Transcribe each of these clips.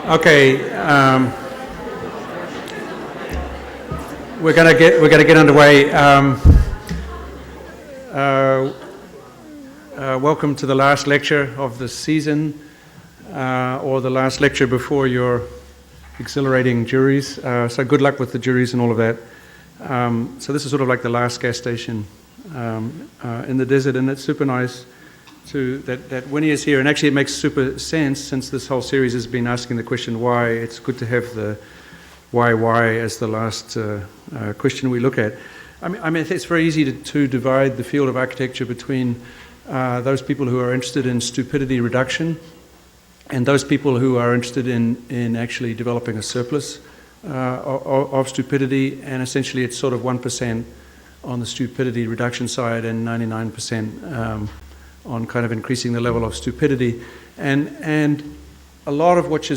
Okay, we're gonna get underway. Welcome to the last lecture of the season, or the last lecture before your exhilarating juries. So good luck with the juries and all of that. So this is sort of like the last gas station in the desert, and it's super nice that Winy is here, and actually it makes super sense since this whole series has been asking the question why. It's good to have the why as the last question we look at. I mean it's very easy to divide the field of architecture between those people who are interested in stupidity reduction and those people who are interested in actually developing a surplus of stupidity, and essentially it's sort of 1% on the stupidity reduction side and 99% on kind of increasing the level of stupidity, and a lot of what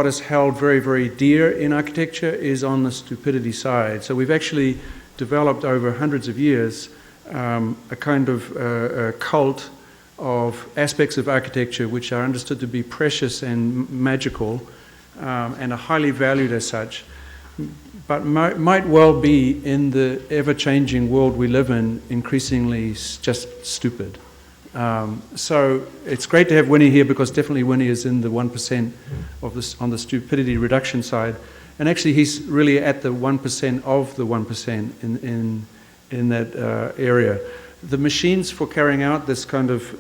is held very, very dear in architecture is on the stupidity side. So we've actually developed over hundreds of years a kind of a cult of aspects of architecture which are understood to be precious and magical and are highly valued as such, but might well be in the ever-changing world we live in increasingly just stupid. So it's great to have Winy here because definitely Winy is in the 1% of this on the stupidity reduction side, and actually he's really at the 1% of the 1% in that area. The machines for carrying out this kind of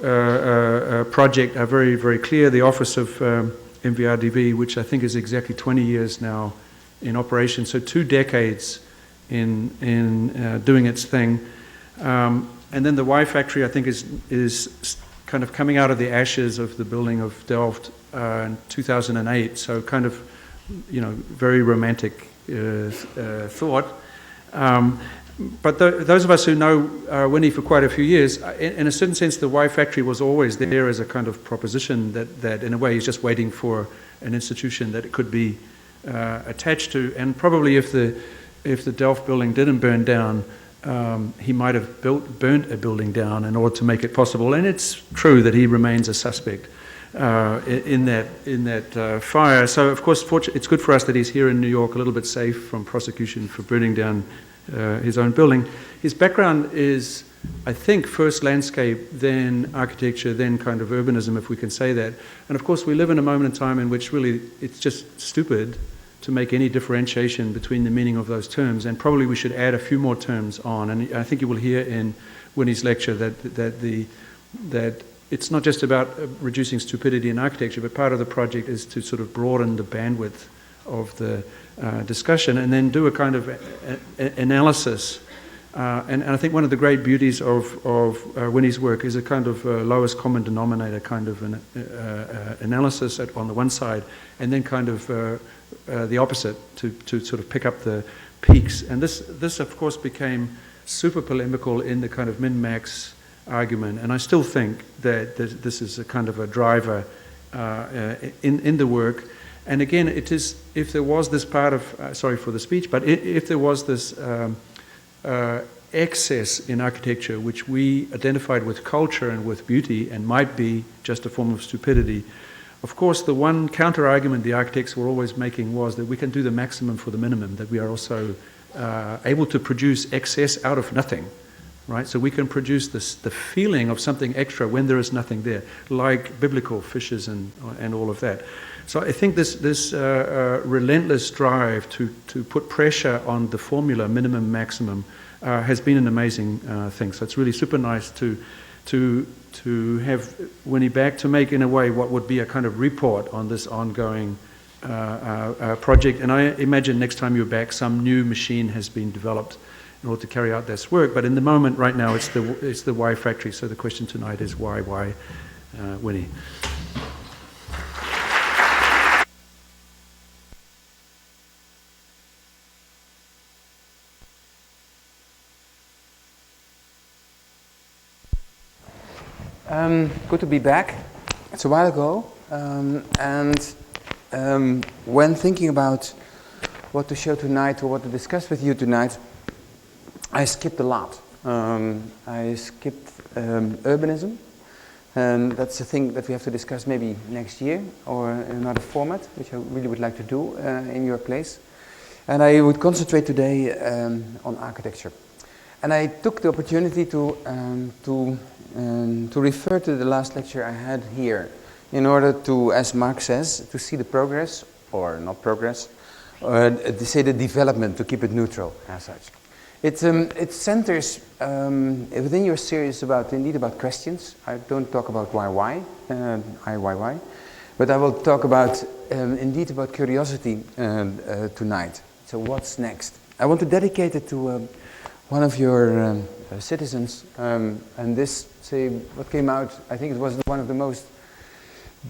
project are very, very clear. The office of MVRDV, which I think is exactly 20 years now in operation, so 2 decades in doing its thing. And then the Y factory, I think, is kind of coming out of the ashes of the building of Delft in 2008. So kind of, very romantic thought. But those of us who know Winy for quite a few years, in a certain sense, the Y factory was always there as a kind of proposition that in a way is just waiting for an institution that it could be attached to. And probably if the Delft building didn't burn down, he might have burnt a building down in order to make it possible, and it's true that he remains a suspect in that fire. So of course, it's good for us that he's here in New York, a little bit safe from prosecution for burning down his own building. His background is, I think, first landscape, then architecture, then kind of urbanism, if we can say that. And of course, we live in a moment in time in which really it's just stupid to make any differentiation between the meaning of those terms, and probably we should add a few more terms on. And I think you will hear in Winy's lecture that it's not just about reducing stupidity in architecture, but part of the project is to sort of broaden the bandwidth of the discussion and then do a kind of analysis. And I think one of the great beauties of Winy's work is a kind of lowest common denominator kind of an analysis on the one side, and then kind of the opposite to sort of pick up the peaks. And this of course became super polemical in the kind of min-max argument, and I still think that this is a kind of a driver in the work. And again, it is, if there was this part of, sorry for the speech, but if there was this excess in architecture which we identified with culture and with beauty and might be just a form of stupidity, of course the one counter-argument the architects were always making was that we can do the maximum for the minimum, that we are also able to produce excess out of nothing, right? So we can produce the feeling of something extra when there is nothing there, like biblical fishes and all of that. So I think this relentless drive to put pressure on the formula minimum maximum has been an amazing thing. So it's really super nice to have Winy back to make in a way what would be a kind of report on this ongoing project. And I imagine next time you're back, some new machine has been developed in order to carry out this work. But in the moment, right now, it's the Y factory. So the question tonight is why Winy? Good to be back. It's a while ago, when thinking about what to show tonight or what to discuss with you tonight, I skipped a lot. I skipped urbanism, And that's a thing that we have to discuss maybe next year or in another format, which I really would like to do in your place. And I would concentrate today on architecture. And I took the opportunity to refer to the last lecture I had here in order to, as Mark says, to see the progress, or not progress, to say the development, to keep it neutral as such. It centers within your series indeed about questions. I don't talk about why, but I will talk about indeed about curiosity tonight. So what's next? I want to dedicate it to one of your citizens, and this, what came out, I think it was one of the most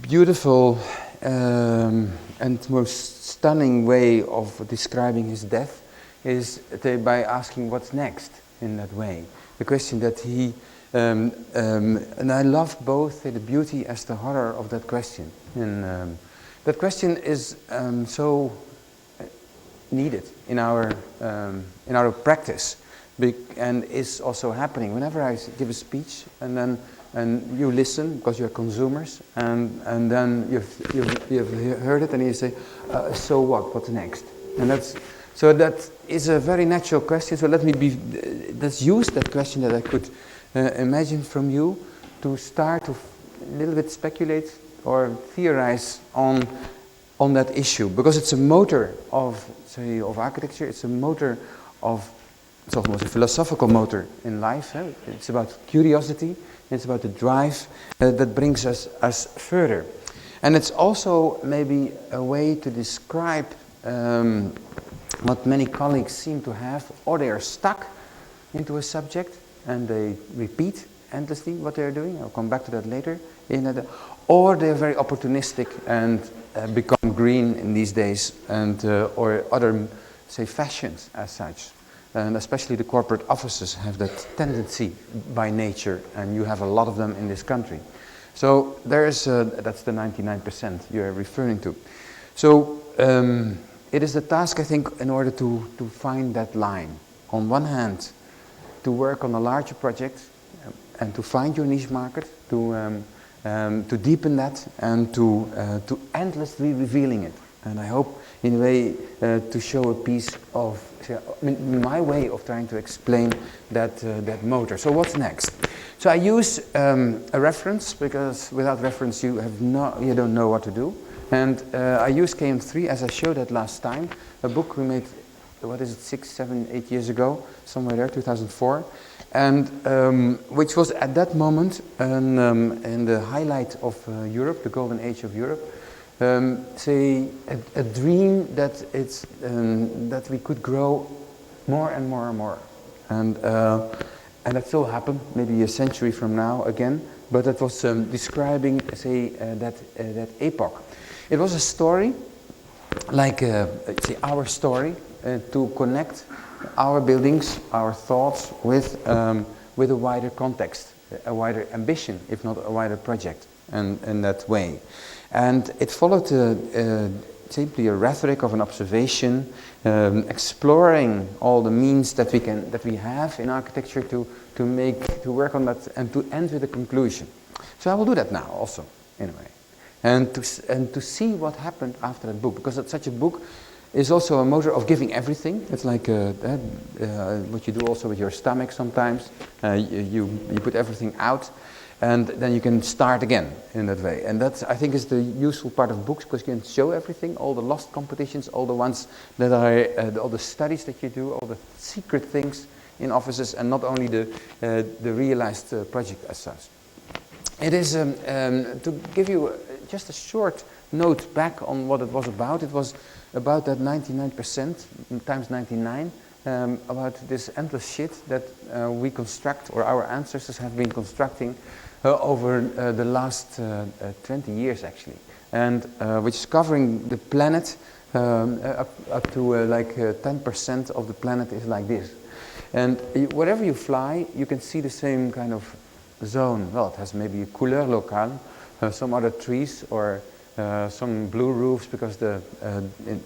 beautiful and most stunning way of describing his death is by asking what's next in that way. The question that he, and I love both the beauty as the horror of that question. And that question is so needed in our practice, and is also happening whenever I give a speech, and you listen because you're consumers, and then you've heard it, and you say, so what? What's next? And that is a very natural question. So let's use that question that I could imagine from you to start to a little bit speculate or theorize on that issue, because it's a motor of architecture. It's a motor it's almost a philosophical motor in life. It's about curiosity. It's about the drive that brings us further. And it's also maybe a way to describe what many colleagues seem to have, or they are stuck into a subject and they repeat endlessly what they are doing. I'll come back to that later. Or they're very opportunistic and become green in these days, and or other, fashions as such. And especially the corporate offices have that tendency by nature, and you have a lot of them in this country. So that's the 99% you're referring to. So it is the task, I think, in order to find that line. On one hand, to work on a larger project and to find your niche market, to deepen that, and to endlessly revealing it. And I hope, in a way, to show a piece of my way of trying to explain that motor. So what's next? So I use a reference, because without reference you don't know what to do. And I use KM3, as I showed that last time, a book we made, 6, 7, 8 years ago, somewhere there, 2004, and which was at that moment in the highlight of Europe, the golden age of Europe, a dream that that we could grow more and more and more, and that still happened maybe a century from now again. But that was describing, that epoch. It was a story, like our story, to connect our buildings, our thoughts with a wider context, a wider ambition, if not a wider project, and in that way. And it followed simply a rhetoric of an observation, exploring all the means that we have in architecture to work on that, and to end with a conclusion. So I will do that now also, in a way, and to see what happened after that book, because such a book is also a motor of giving everything. It's like what you do also with your stomach sometimes. You put everything out, and then you can start again in that way. And that, I think, is the useful part of books, because you can show everything, all the lost competitions, all the ones that are, all the studies that you do, all the secret things in offices, and not only the realized project as such. It is, to give you just a short note back on what it was about. It was about that 99% times 99, about this endless shit that we construct, or our ancestors have been constructing over the last 20 years actually, and which is covering the planet up to 10% of the planet is like this. And wherever you fly, you can see the same kind of zone. Well, it has maybe a couleur locale, some other trees, or some blue roofs, because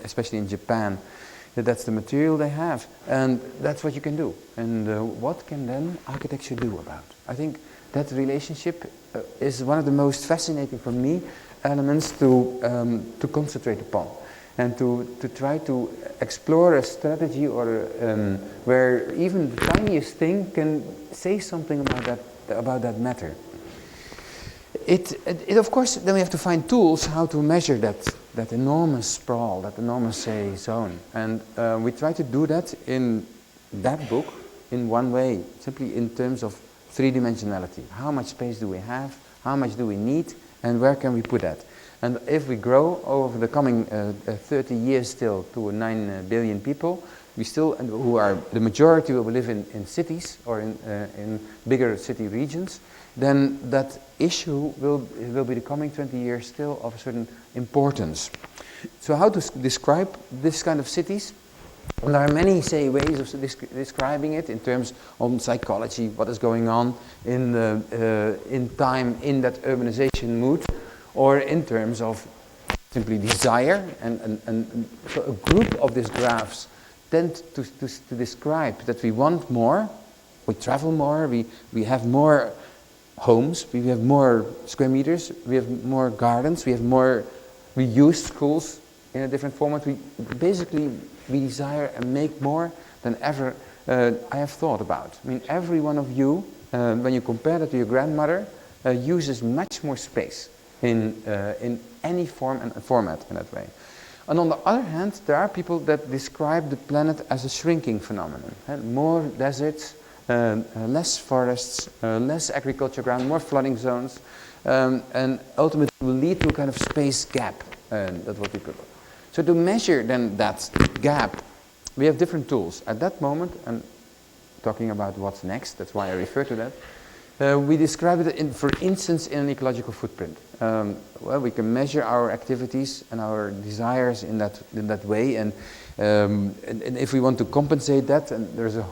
especially in Japan, that's the material they have, and that's what you can do. And what can then architecture do about? I think that relationship is one of the most fascinating for me elements to concentrate upon, and to try to explore a strategy or where even the tiniest thing can say something about that matter. It of course, then we have to find tools how to measure that enormous sprawl, that enormous, say, zone. And we try to do that in that book in one way, simply in terms of three-dimensionality. How much space do we have? How much do we need? And where can we put that? And if we grow over the coming 30 years still to 9 billion people, we still, who are, the majority will live in cities or in bigger city regions, then that issue will be the coming 20 years still of a certain importance. So how to describe this kind of cities? Well, there are many, say, ways of describing it in terms of psychology, what is going on in time in that urbanization mood, or in terms of simply desire. And so a group of these graphs tend to describe that we want more, we travel more, we have more homes, we have more square meters, we have more gardens, we use schools in a different format. We desire and make more than ever I have thought about. I mean, every one of you, when you compare that to your grandmother, uses much more space in any form and format in that way. And on the other hand, there are people that describe the planet as a shrinking phenomenon. More deserts, less forests, less agriculture ground, more flooding zones, and ultimately will lead to a kind of space gap. That's what we put. So to measure then that gap, we have different tools. At that moment, and talking about what's next, that's why I refer to that, we describe it, for instance, in an ecological footprint. Well, we can measure our activities and our desires in that way, and if we want to compensate that, and there's a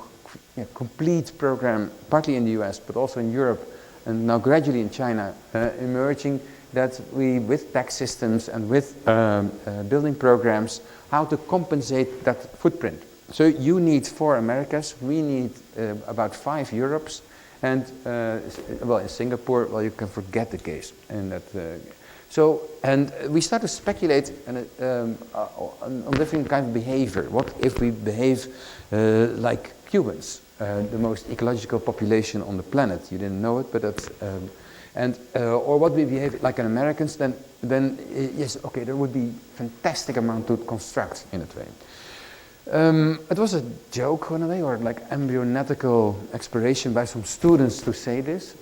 complete program, partly in the US, but also in Europe, and now gradually in China, emerging, that we, with tax systems and with building programs, how to compensate that footprint. So you need 4 Americas, we need about 5 Europes, and well, in Singapore, well, you can forget the case. And that, and we start to speculate on different kinds of behavior. What if we behave like Cubans, the most ecological population on the planet? You didn't know it, but that's or what we behave like an Americans, then yes, okay, there would be fantastic amount to construct in that way. It was a joke in a way, or like embryonatical exploration by some students to say this,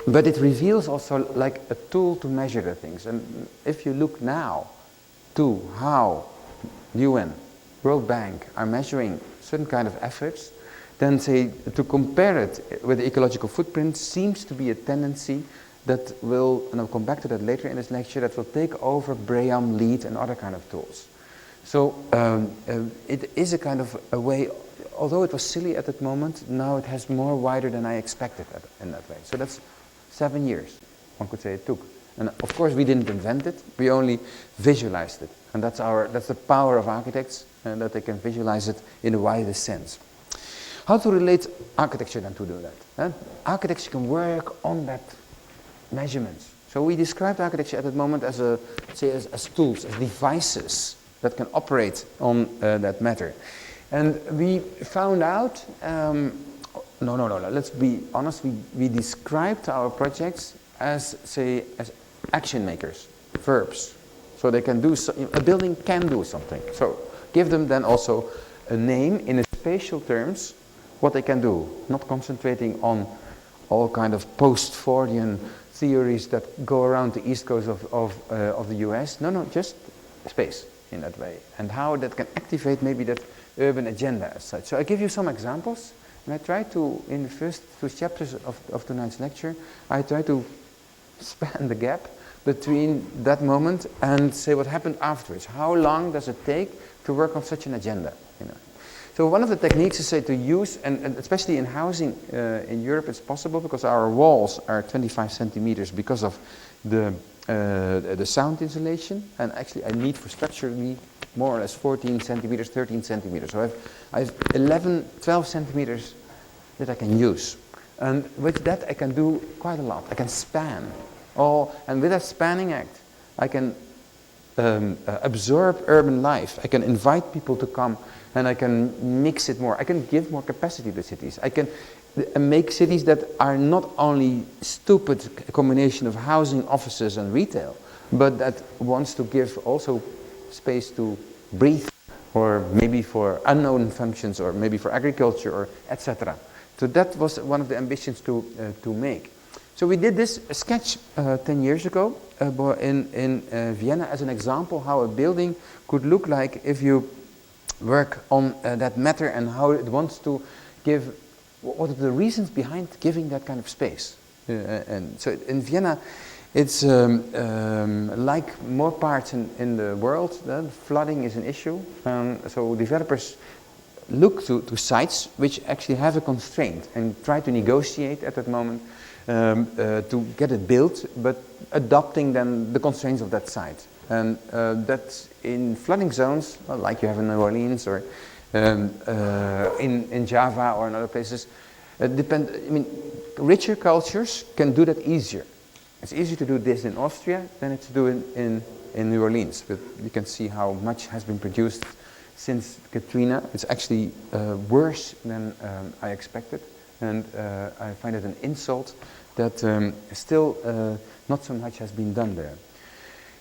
but it reveals also like a tool to measure the things. And if you look now to how UN, World Bank are measuring certain kind of efforts, then say to compare it with the ecological footprint seems to be a tendency that will, and I'll come back to that later in this lecture, that will take over BREEAM, LEED and other kind of tools. So it is a kind of a way, although it was silly at that moment, now it has more wider than I expected in that way. So that's 7 years, one could say it took. And of course we didn't invent it, we only visualized it. And that's the power of architects, that they can visualize it in the widest sense. How to relate architecture then to do that? Architecture can work on that measurements. So we described architecture at that moment as as tools, as devices that can operate on that matter. And we found out, let's be honest, we described our projects as action makers, verbs. So they can do, a building can do something. So give them then also a name in a spatial terms, what they can do, not concentrating on all kind of post-Fordian theories that go around the east coast of the US. No, just space in that way, and how that can activate maybe that urban agenda as such. So I give you some examples, and I try to, in the first 2 chapters of tonight's lecture, I try to span the gap between that moment and say what happened afterwards. How long does it take to work on such an agenda? So one of the techniques is to use, and especially in housing in Europe it's possible because our walls are 25 centimeters because of the sound insulation, and actually I need for structurally more or less 14 centimeters, 13 centimeters. So I have 11, 12 centimeters that I can use. And with that I can do quite a lot. I can span. And with that spanning act, I can absorb urban life. I can invite people to come, and I can mix it more. I can give more capacity to cities. I can make cities that are not only stupid combination of housing, offices and retail, but that wants to give also space to breathe, or maybe for unknown functions, or maybe for agriculture, or etc. So that was one of the ambitions to make. So we did this sketch 10 years ago in Vienna as an example how a building could look like if you work on that matter, and how it wants to give, what are the reasons behind giving that kind of space. And so in Vienna, it's like more parts in the world, flooding is an issue. So developers look to sites which actually have a constraint and try to negotiate at that moment to get it built, but adopting then the constraints of that site. And that's in flooding zones, like you have in New Orleans, or in Java or in other places. Richer cultures can do that easier. It's easier to do this in Austria than it's to do in New Orleans. But you can see how much has been produced since Katrina. It's actually worse than I expected. And I find it an insult that still not so much has been done there.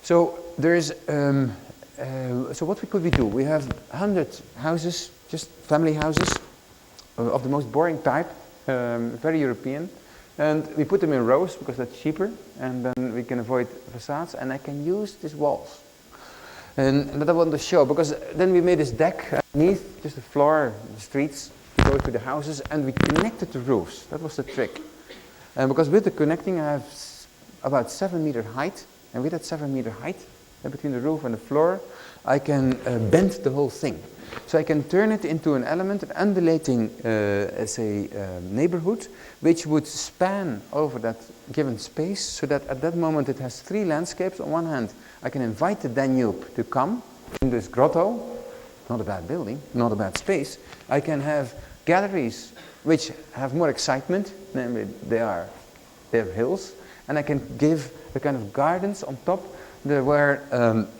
So there is, so what could we do? We have 100 houses, just family houses of the most boring type, very European. And we put them in rows because that's cheaper, and then we can avoid facades, and I can use these walls. And that I want to show, because then we made this deck underneath, just the floor, the streets, to go to the houses, and we connected the roofs. That was the trick. And because with the connecting I have about 7 meter height, and with that 7 meter height between the roof and the floor, I can bend the whole thing. So I can turn it into an element, an undulating, neighborhood, which would span over that given space, so that at that moment it has 3 landscapes. On one hand, I can invite the Danube to come in this grotto, not a bad building, not a bad space. I can have galleries which have more excitement, namely they have hills, and I can give the kind of gardens on top where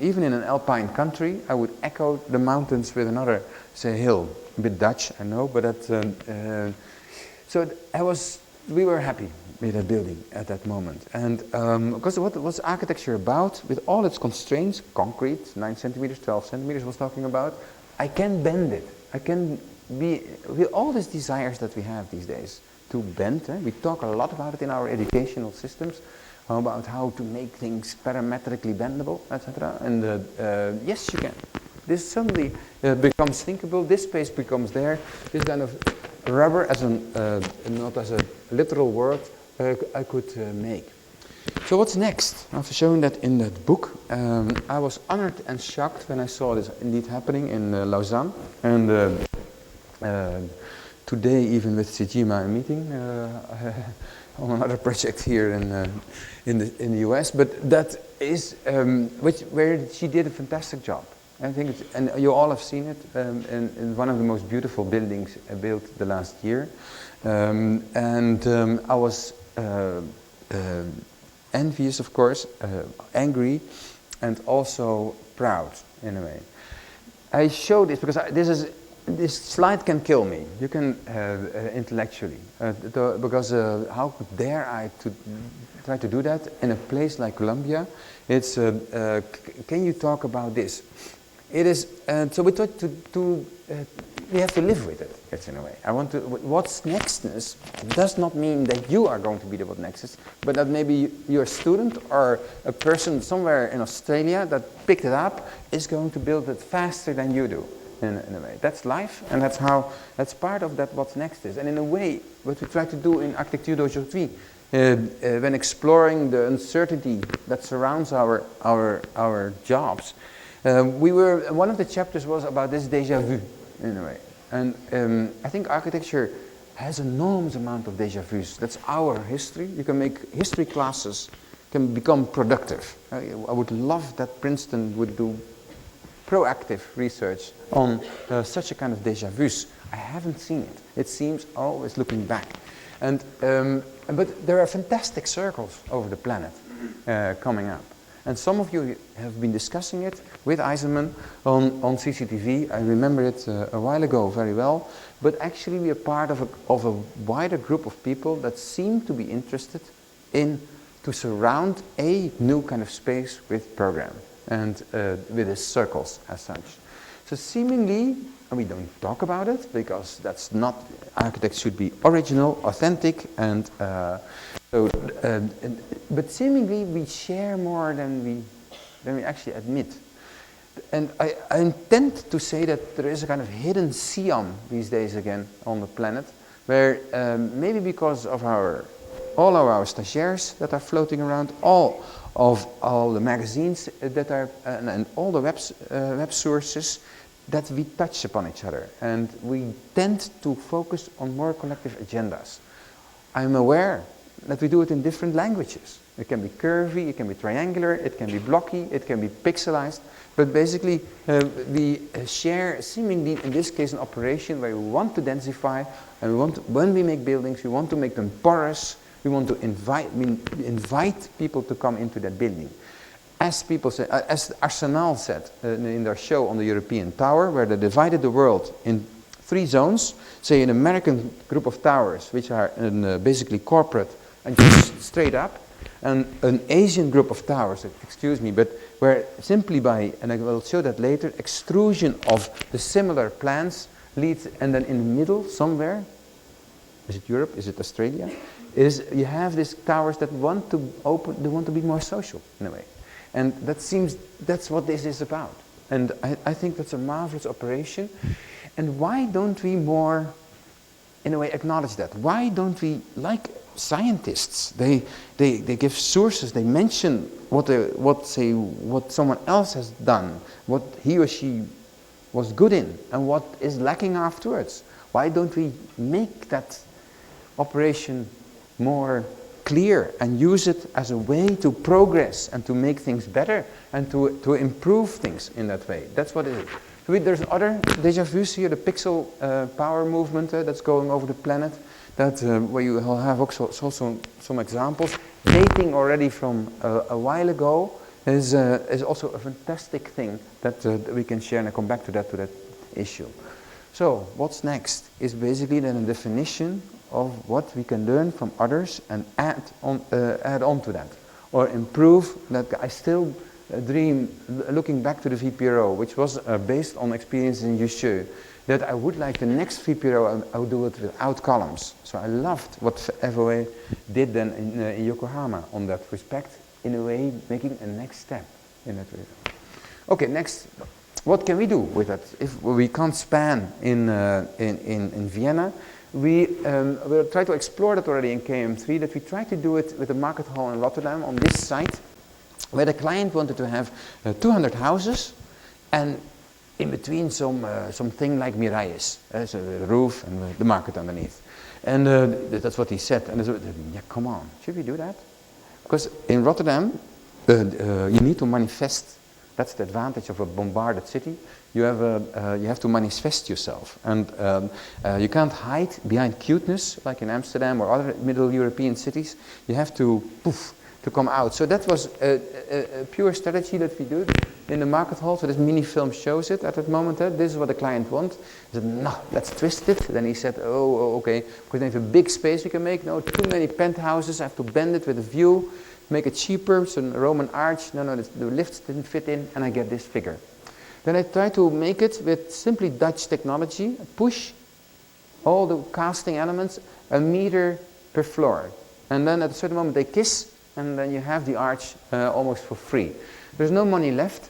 even in an alpine country I would echo the mountains with another, say, hill. A bit Dutch, I know, but that we were happy with that building at that moment. And because what was architecture about, with all its constraints, concrete, 9 centimeters, 12 centimeters was talking about, I can bend it. I can be, with all these desires that we have these days, to bend. We talk a lot about it in our educational systems, about how to make things parametrically bendable, etc. And yes, you can. This suddenly becomes thinkable. This space becomes there. This kind of rubber, as not as a literal word, I could make. So what's next? After showing that in that book, I was honored and shocked when I saw this indeed happening in Lausanne. And today, even with Sejima, I'm meeting on another project here in the US. But that is where she did a fantastic job. I think it's, and you all have seen it in one of the most beautiful buildings built the last year. I was envious, of course, angry, and also proud in a way. I show this because this slide can kill me. You can intellectually, because how dare I to try to do that in a place like Colombia? It's can you talk about this? It is so we thought we have to live with it. It's in a way. I want to. What's nextness does not mean that you are going to be the what next is, but that maybe your student or a person somewhere in Australia that picked it up is going to build it faster than you do. In a way, that's life, and that's part of that. What's next is, and in a way, what we try to do in Architecture d'aujourd'hui, when exploring the uncertainty that surrounds our jobs. One of the chapters was about this déjà vu, in a way. And I think architecture has an enormous amount of déjà vus. That's our history. You can make history classes, can become productive. I would love that Princeton would do proactive research on such a kind of déjà vus. I haven't seen it. It seems always looking back. But there are fantastic circles over the planet coming up. And some of you have been discussing it with Eisenman on CCTV. I remember it a while ago very well. But actually we are part of a wider group of people that seem to be interested in to surround a new kind of space with program and with its circles as such. So seemingly, and we don't talk about it because that's not, architects should be original, authentic, but seemingly we share more than we actually admit. And I intend to say that there is a kind of hidden Siam these days again on the planet, where maybe because of all of our stagiaires that are floating around, all the magazines that are, and all the web sources, that we touch upon each other, and we tend to focus on more collective agendas. I'm aware that we do it in different languages. It can be curvy, it can be triangular, it can be blocky, it can be pixelized, but basically we share seemingly in this case an operation where we want to densify, and when we make buildings, we want to make them porous, we want to invite people to come into that building. As people say, as Arsenal said in their show on the European Tower, where they divided the world in 3 zones, say an American group of towers, which are basically corporate and just straight up, and an Asian group of towers, excuse me, but where simply by, and I will show that later, extrusion of the similar plans leads, and then in the middle somewhere, is it Europe, is it Australia, you have these towers that want to open, they want to be more social in a way. And that's what this is about. And I think that's a marvelous operation. And why don't we more, in a way, acknowledge that? Why don't we, like scientists, they give sources, they mention what someone else has done, what he or she was good in, and what is lacking afterwards. Why don't we make that operation more clear and use it as a way to progress and to make things better and to improve things in that way? That's what it is. There's other déjà vus here, the pixel power movement that's going over the planet, that where you will have also some examples. Dating already from a while ago is also a fantastic thing that we can share, and I come back to that issue. So what's next is basically then a definition of what we can learn from others and add on to that, or improve that. I still dream, looking back to the VPRO, which was based on experience in Jussieu, that I would like the next VPRO, I would do it without columns. So I loved what FOA did then in Yokohama on that respect, in a way making a next step in that way. Okay, next, what can we do with that? If we can't span in Vienna, we will try to explore that already in KM3, that we try to do it with the market hall in Rotterdam on this site, where the client wanted to have 200 houses, and in between something like Miralles, so the roof and the market underneath. And that's what he said. And yeah, come on, should we do that? Because in Rotterdam, you need to manifest. That's the advantage of a bombarded city. You have to manifest yourself, and you can't hide behind cuteness like in Amsterdam or other Middle European cities. You have to come out. So that was a pure strategy that we did in the market hall. So this mini film shows it at that moment. This is what the client wants. He said, no, let's twist it. Then he said, oh okay, because they have a big space we can make. No, too many penthouses. I have to bend it with a view, make it cheaper. So a Roman arch. No, the lifts didn't fit in, and I get this figure. Then I try to make it with simply Dutch technology, push all the casting elements a meter per floor. And then at a certain moment they kiss, and then you have the arch almost for free. There's no money left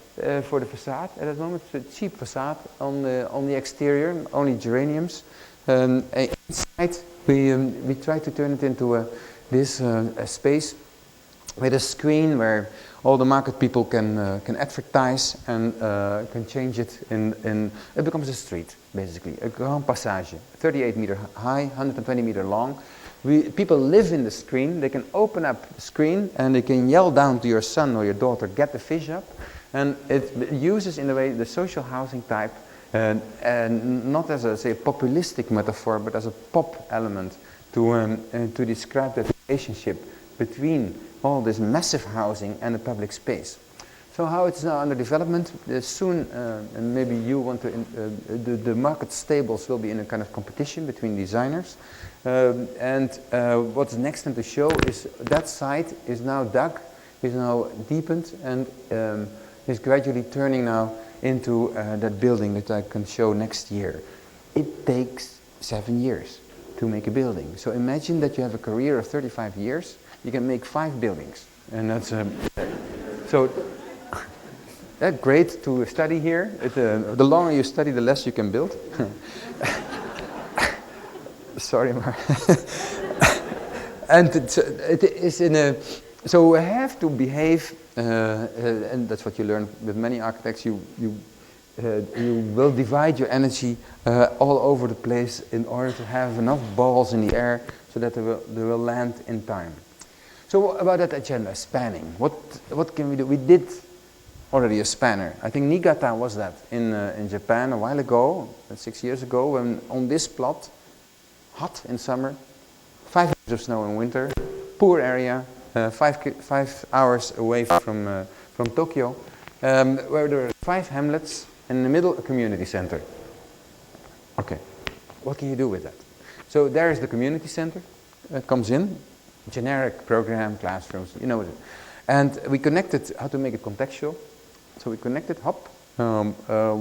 for the facade at that moment. It's a cheap facade on the exterior, only geraniums. Inside we try to turn it into this space with a screen where all the market people can advertise and can change it it becomes a street, basically, a grand passage, 38 meter high, 120 meter long. People live in the screen, they can open up the screen and they can yell down to your son or your daughter, get the fish up. And it uses in a way the social housing type and not as a, say, populistic metaphor, but as a pop element to describe that relationship between all this massive housing and the public space. So how it's now under development, soon, and maybe you want to, the market stables will be in a kind of competition between designers. What's next to show is that site is now dug, is now deepened, and is gradually turning now into that building that I can show next year. It takes 7 years to make a building. So imagine that you have a career of 35 years, you can make 5 buildings. And that's, so that's great to study here. The longer you study, the less you can build. Sorry, Mar. And it is in a, so we have to behave, and that's what you learn with many architects. You will divide your energy all over the place in order to have enough balls in the air so that they will land in time. So about that agenda, spanning. What can we do? We did already a spanner. I think Niigata was that in Japan a while ago, 6 years ago, when on this plot, hot in summer, 5 inches of snow in winter, poor area, 5 hours away from Tokyo, where there are 5 hamlets and in the middle a community center. Okay, what can you do with that? So there is the community center that comes in, generic program, classrooms, you know it. And we connected how to make it contextual. So we connected HOP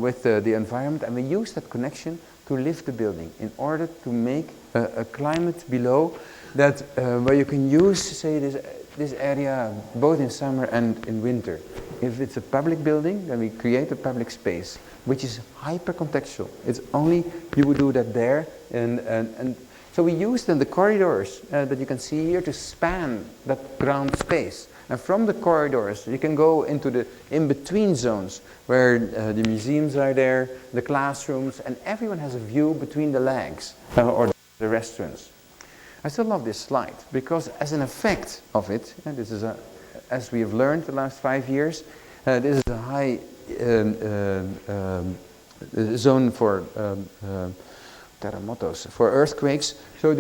with the environment, and we used that connection to lift the building in order to make a climate below that where you can use, say, this area both in summer and in winter. If it's a public building, then we create a public space, which is hyper-contextual. It's only you would do that there, and so we used then the corridors that you can see here to span that ground space. And from the corridors, you can go into the in-between zones where the museums are there, the classrooms, and everyone has a view between the legs or the restaurants. I still love this slide because as an effect of it, and this is as we have learned the last 5 years, this is a high zone for terremotos, for earthquakes. So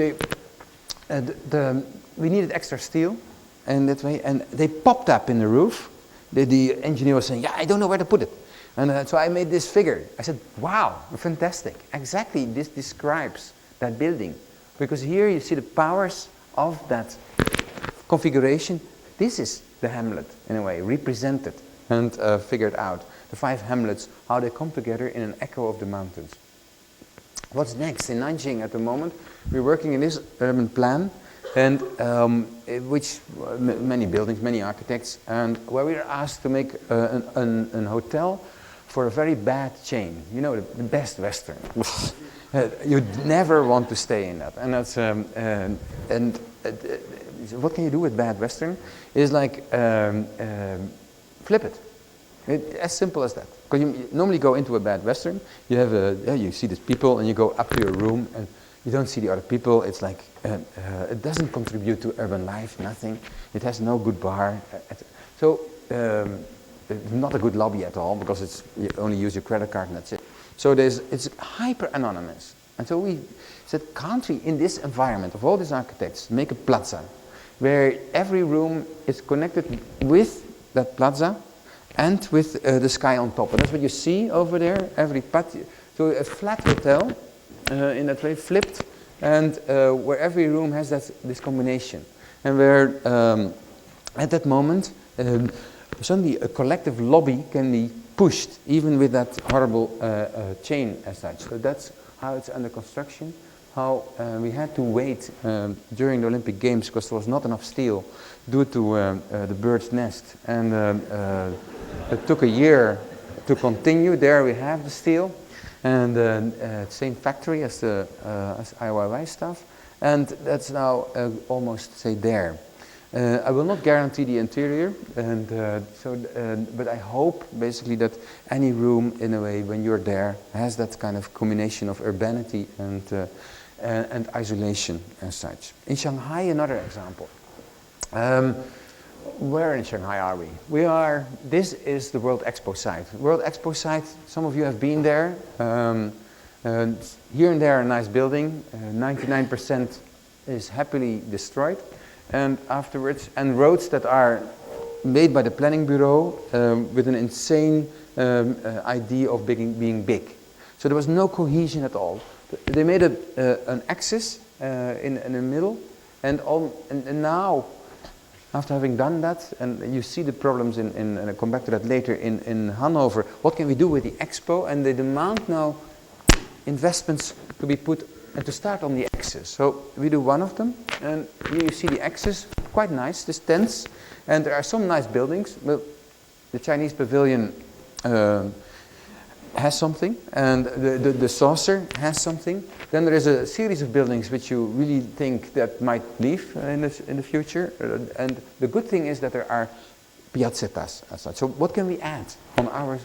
we needed extra steel. And that way, and they popped up in the roof. The engineer was saying, "Yeah, I don't know where to put it," and so I made this figure. I said, "Wow, fantastic! Exactly, this describes that building, because here you see the powers of that configuration. This is the hamlet in a way represented and figured out. The 5 hamlets, how they come together in an echo of the mountains. What's next in Nanjing at the moment? We're working in this urban plan." And which many buildings, many architects, and where we are asked to make an hotel for a very bad chain. You know, the Best Western. You'd never want to stay in that. And that's what can you do with bad Western? Is like flip it. As simple as that. Because you normally go into a bad Western, you have you see these people, and you go up to your room and you don't see the other people. It's like it doesn't contribute to urban life, nothing. It has no good bar. So not a good lobby at all, because you only use your credit card and that's it. So it's hyper anonymous. And so we said, can't we, in this environment of all these architects, make a plaza where every room is connected with that plaza and with the sky on top. And that's what you see over there, every patio. So a flat hotel, in that way, flipped, and where every room has this combination, and where at that moment suddenly a collective lobby can be pushed, even with that horrible chain as such. So that's how it's under construction. How we had to wait during the Olympic Games because there was not enough steel due to the bird's nest, and it took a year to continue. There we have the steel. And same factory as the as IYY stuff, and that's now almost say there. I will not guarantee the interior, and but I hope basically that any room, in a way, when you're there, has that kind of combination of urbanity and isolation as such. In Shanghai, another example. Where in Shanghai are we? This is the World Expo site. World Expo site, some of you have been there. Here and there a nice building, 99% is happily destroyed. And afterwards, and roads that are made by the planning bureau with an insane idea of being big. So there was no cohesion at all. They made an axis in the middle, and now, after having done that, and you see the problems and I'll come back to that later, in Hanover, what can we do with the expo? And they demand now investments to be put and to start on the axis. So we do one of them, and here you see the axis, quite nice, this tents, and there are some nice buildings. Well, the Chinese pavilion has something, and the saucer has something. Then there is a series of buildings which you really think that might leave in the future. And the good thing is that there are piazzettas as such. So what can we add on our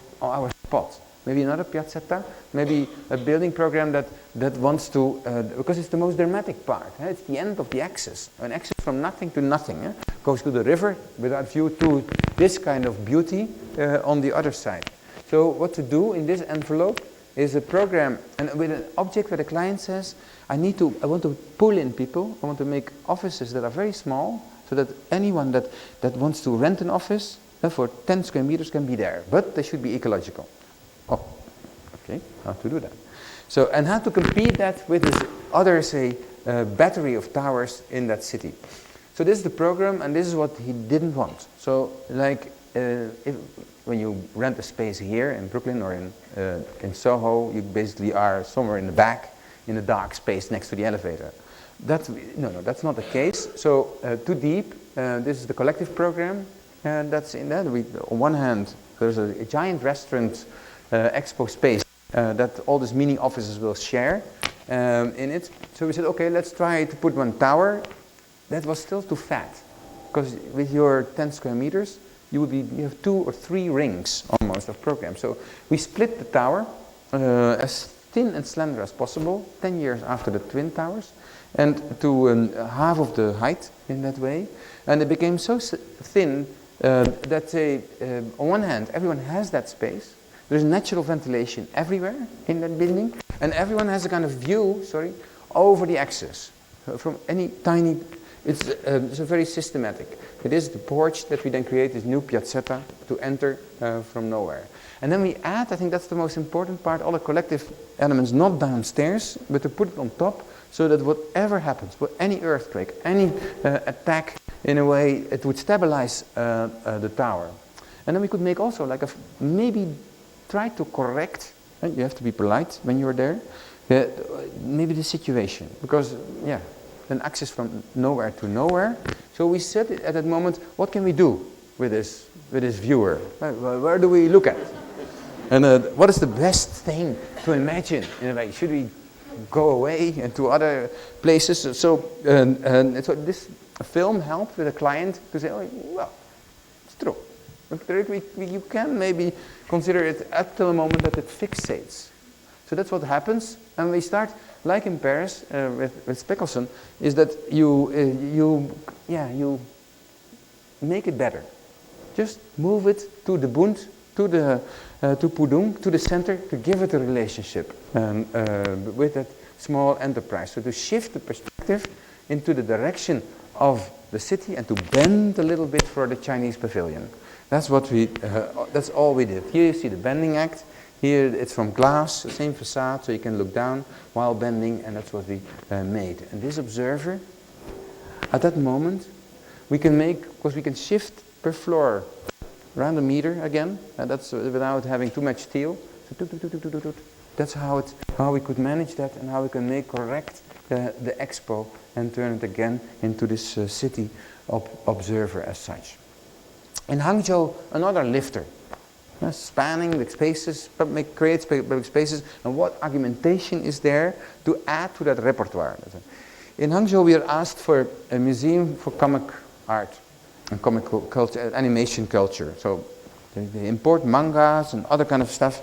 spot? Maybe another piazzetta, maybe a building program that wants to, because it's the most dramatic part. It's the end of the axis. An axis from nothing to nothing. Goes to the river without view to this kind of beauty on the other side. So what to do in this envelope is a program, and with an object where the client says, I want to pull in people, I want to make offices that are very small, so that anyone that wants to rent an office for 10 square meters can be there, but they should be ecological. Oh, okay, how to do that? So, and how to compete that with this other, say, battery of towers in that city. So this is the program, and this is what he didn't want. So, like, when you rent a space here in Brooklyn or in Soho, you basically are somewhere in the back, in a dark space next to the elevator. No, that's not the case. So, Too Deep, this is the collective program, and that's in that. On one hand, there's a giant restaurant expo space that all these mini offices will share in it. So we said, okay, let's try to put one tower. That was still too fat, because with your 10 square meters, you have 2 or 3 rings almost of programs. So we split the tower as thin and slender as possible, 10 years after the Twin Towers, and to half of the height in that way. And it became so thin that on one hand, everyone has that space. There's natural ventilation everywhere in that building, and everyone has a kind of view, over the axis. From any tiny, it's very systematic. It is the porch that we then create this new piazzetta to enter from nowhere. And then we add, I think that's the most important part, all the collective elements, not downstairs, but to put it on top, so that whatever happens, any earthquake, any attack, in a way, it would stabilize the tower. And then we could make also like maybe try to correct, you have to be polite when you're there, maybe the situation, because an access from nowhere to nowhere. So we said at that moment, what can we do with this viewer? Where do we look at? And what is the best thing to imagine? In a way, should we go away and to other places? So this film helped with a client to say, oh, well, it's true. You can maybe consider it up till the moment that it fixates. So that's what happens, and we start, like in Paris with Speckelson, is that you make it better. Just move it to the Bund, to Pudong, to the center, to give it a relationship with that small enterprise. So to shift the perspective into the direction of the city and to bend a little bit for the Chinese pavilion. That's what that's all we did. Here you see the bending act. Here it's from glass, the same facade, so you can look down while bending, and that's what we made. And this observer, at that moment, we can because we can shift per floor around a meter again, and that's without having too much steel. So, that's how we could manage that, and how we can correct the expo and turn it again into this city observer as such. In Hangzhou, another lifter, spanning the spaces, creates public spaces, and what argumentation is there to add to that repertoire. In Hangzhou, we are asked for a museum for comic art and comic culture, animation culture. So they import mangas and other kind of stuff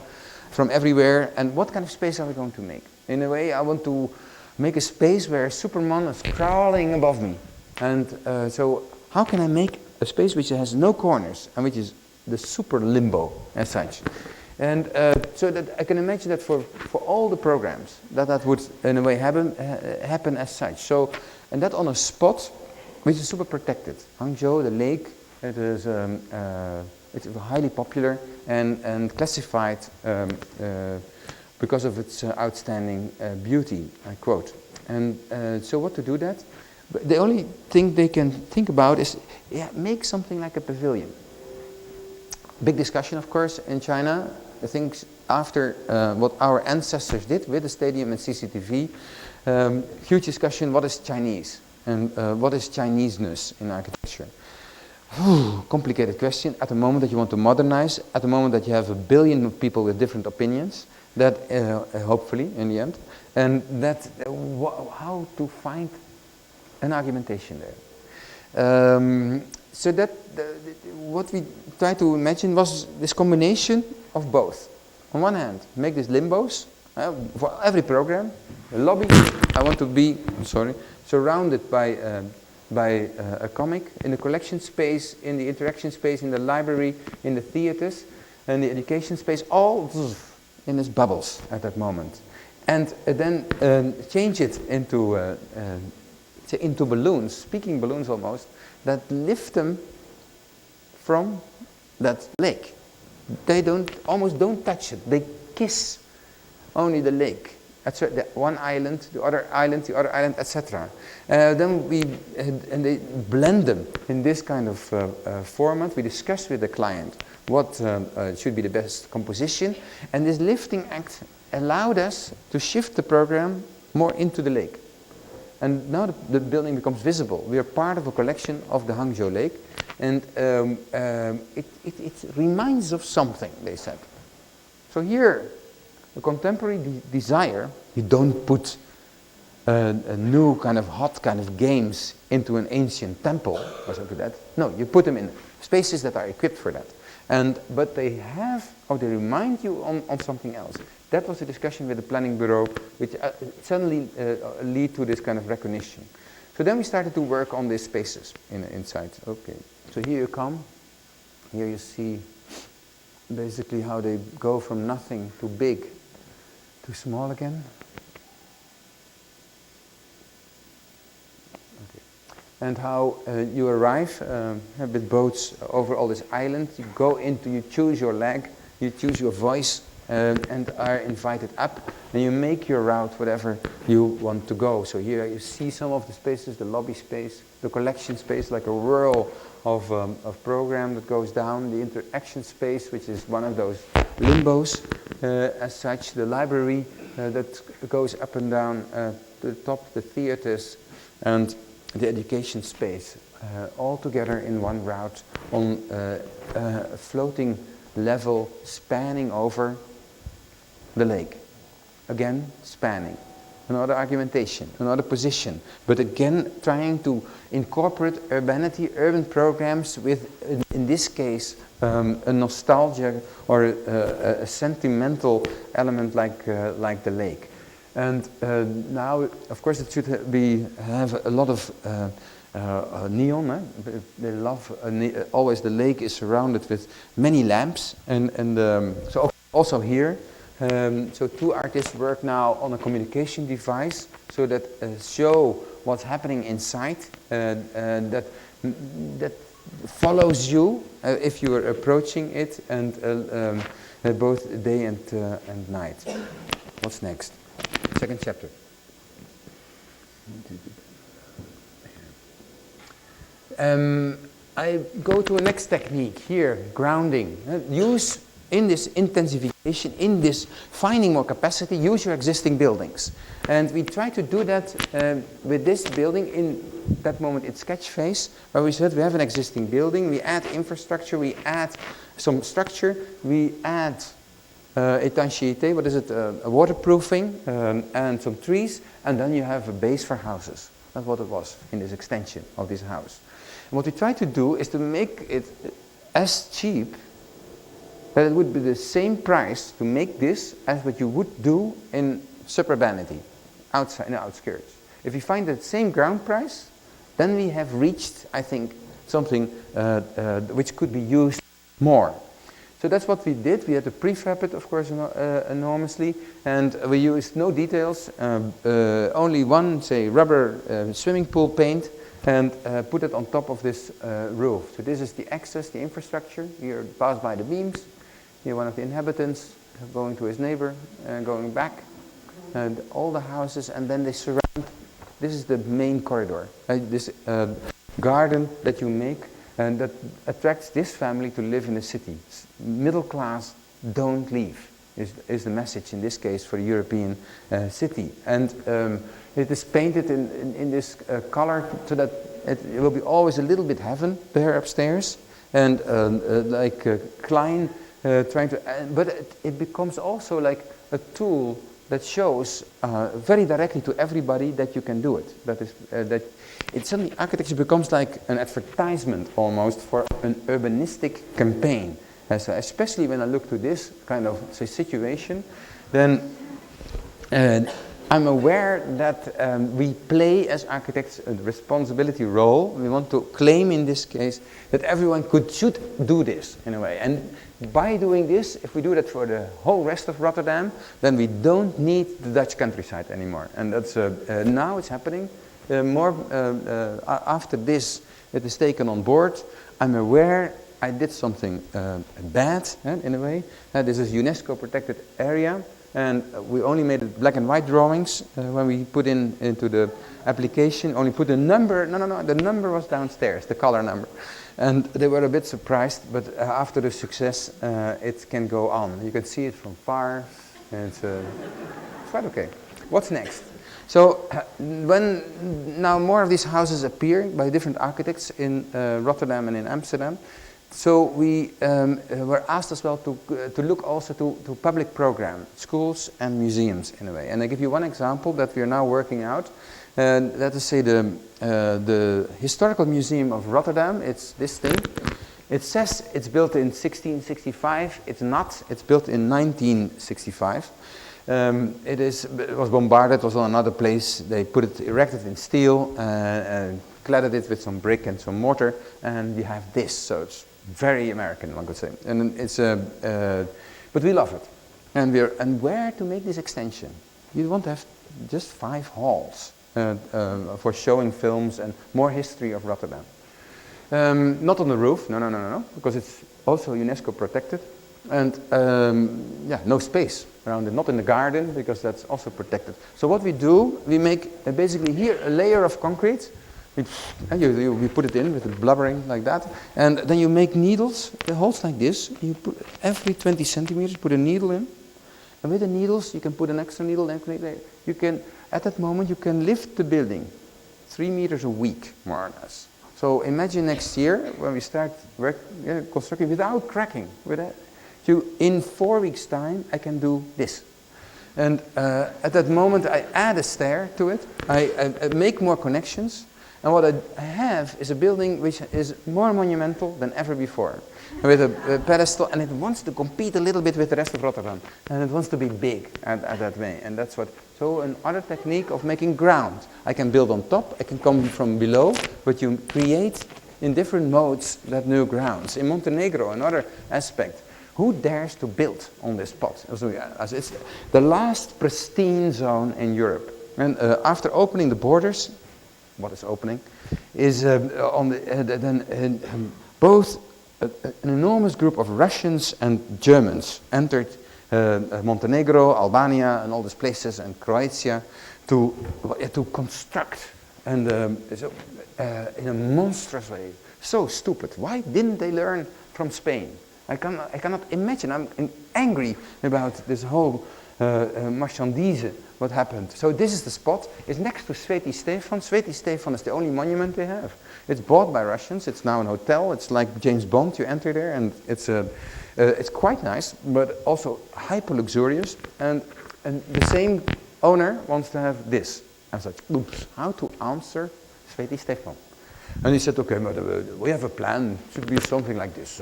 from everywhere. And what kind of space are we going to make? In a way, I want to make a space where Superman is crawling above me. And so how can I make a space which has no corners and which is the super limbo as such. And so that I can imagine that for all the programs that would in a way happen as such. So, and that on a spot which is super protected. Hangzhou, the lake, it is it's highly popular and classified because of its outstanding beauty, I quote. And so what to do that? The only thing they can think about is make something like a pavilion. Big discussion, of course, in China. I think after what our ancestors did with the stadium and CCTV, huge discussion, what is Chinese? And what is Chineseness in architecture? Complicated question. At the moment that you want to modernize, at the moment that you have 1 billion of people with different opinions, that hopefully in the end, and that how to find an argumentation there. So that what we tried to imagine was this combination of both. On one hand, make these limbos for every program. The lobby, I want to be surrounded by a comic, in the collection space, in the interaction space, in the library, in the theaters, and the education space, all in these bubbles at that moment. And then change it into balloons, speaking balloons almost, that lift them from that lake. They almost don't touch it. They kiss only the lake. That's right, one island, the other island, etc. Then they blend them in this kind of format. We discussed with the client what should be the best composition, and this lifting act allowed us to shift the program more into the lake. And now the building becomes visible. We are part of a collection of the Hangzhou Lake, and it reminds of something, they said. So here, the contemporary desire, you don't put a new kind of hot kind of games into an ancient temple or something like that. No, you put them in spaces that are equipped for that. But they remind you on something else. That was a discussion with the planning bureau, which suddenly lead to this kind of recognition. So then we started to work on these spaces inside. Okay, so here you come. Here you see basically how they go from nothing to big to small again. Okay. And how you arrive with boats over all this island. You go into, you choose your leg, you choose your voice, and are invited up, and you make your route whatever you want to go. So here you see some of the spaces, the lobby space, the collection space, like a whirl of program that goes down, the interaction space, which is one of those limbos as such, the library that goes up and down to the top, the theaters, and the education space, all together in one route on a floating level spanning over the lake. Again, spanning. Another argumentation, another position. But again, trying to incorporate urbanity, urban programs with, in this case, a nostalgia or a sentimental element like the lake. And now, of course, it should have a lot of neon. They love, always the lake is surrounded with many lamps. And so also here, so two artists work now on a communication device so that show what's happening inside, that follows you if you are approaching it, and both day and night. What's next? Second chapter. I go to a next technique here, grounding. Use in this intensification, in this finding more capacity, use your existing buildings. And we try to do that with this building in that moment in sketch phase, where we said we have an existing building, we add infrastructure, we add some structure, we add étanchéité, what is it, a waterproofing, and some trees, and then you have a base for houses. That's what it was in this extension of this house. And what we try to do is to make it as cheap that it would be the same price to make this as what you would do in suburbanity, outside in the outskirts. If we find that same ground price, then we have reached, I think, something which could be used more. So that's what we did. We had to prefab it, of course, enormously, and we used no details, only one, say, rubber swimming pool paint, and put it on top of this roof. So this is the access, the infrastructure. Here pass by the beams. Here one of the inhabitants going to his neighbor, going back, and all the houses, and then they surround. This is the main corridor. This garden that you make, and that attracts this family to live in the city. Middle class, don't leave, is the message in this case for a European city. And it is painted in this color so that it will be always a little bit heaven there upstairs. And like Klein trying to, but it becomes also like a tool that shows very directly to everybody that you can do it. That is, that it suddenly architecture becomes like an advertisement almost for an urbanistic campaign. So especially when I look to this kind of say, situation, then I'm aware that we play as architects a responsibility role. We want to claim in this case that everyone should do this in a way. And by doing this, if we do that for the whole rest of Rotterdam, then we don't need the Dutch countryside anymore. And that's now it's happening. After this, it is taken on board. I'm aware I did something bad in a way. This is UNESCO protected area, and we only made it black and white drawings when we put into the application. Only put a number. No. The number was downstairs, the color number, and they were a bit surprised. But after the success, it can go on. You can see it from far, and it's quite okay. What's next? So when now more of these houses appear by different architects in Rotterdam and in Amsterdam. So we were asked as well to look also to public program, schools and museums in a way. And I give you one example that we are now working out. Let us say the Historical Museum of Rotterdam, it's this thing. It says it's built in 1665. It's not. It's built in 1965. It was bombarded. It was on another place. They erected in steel, cladded it with some brick and some mortar, and you have this. So it's very American, one could say. And it's but we love it. And where to make this extension? You want to have just 5 halls for showing films and more history of Rotterdam. Not on the roof, no, because it's also UNESCO protected. And no space around it, not in the garden, because that's also protected. So what we do, we make basically here a layer of concrete. We put it in with the blubbering like that, and then you make needles, the holes like this. You put every 20 centimeters, put a needle in, and with the needles you can put an extra needle. You can, at that moment, you can lift the building 3 meters a week, more or less. So imagine next year when we start constructing without cracking, in 4 weeks' time I can do this. And at that moment I add a stair to it. I make more connections. And what I have is a building which is more monumental than ever before, with a pedestal, and it wants to compete a little bit with the rest of Rotterdam, and it wants to be big at that way. And that's what. So another technique of making ground. I can build on top. I can come from below, but you create in different modes that new grounds. In Montenegro, another aspect. Who dares to build on this spot? It's the last pristine zone in Europe. And after opening the borders. What is opening is both an enormous group of Russians and Germans entered Montenegro, Albania, and all these places, and Croatia to construct, and in a monstrous way. So stupid. Why didn't they learn from Spain? I cannot imagine. I'm angry about this whole marchandise. What happened? So this is the spot. It's next to Sveti Stefan. Sveti Stefan is the only monument we have. It's bought by Russians. It's now an hotel. It's like James Bond. You enter there, and it's quite nice, but also hyper luxurious. And the same owner wants to have this. I was like, oops, how to answer Sveti Stefan? And he said, okay, but we have a plan. It should be something like this: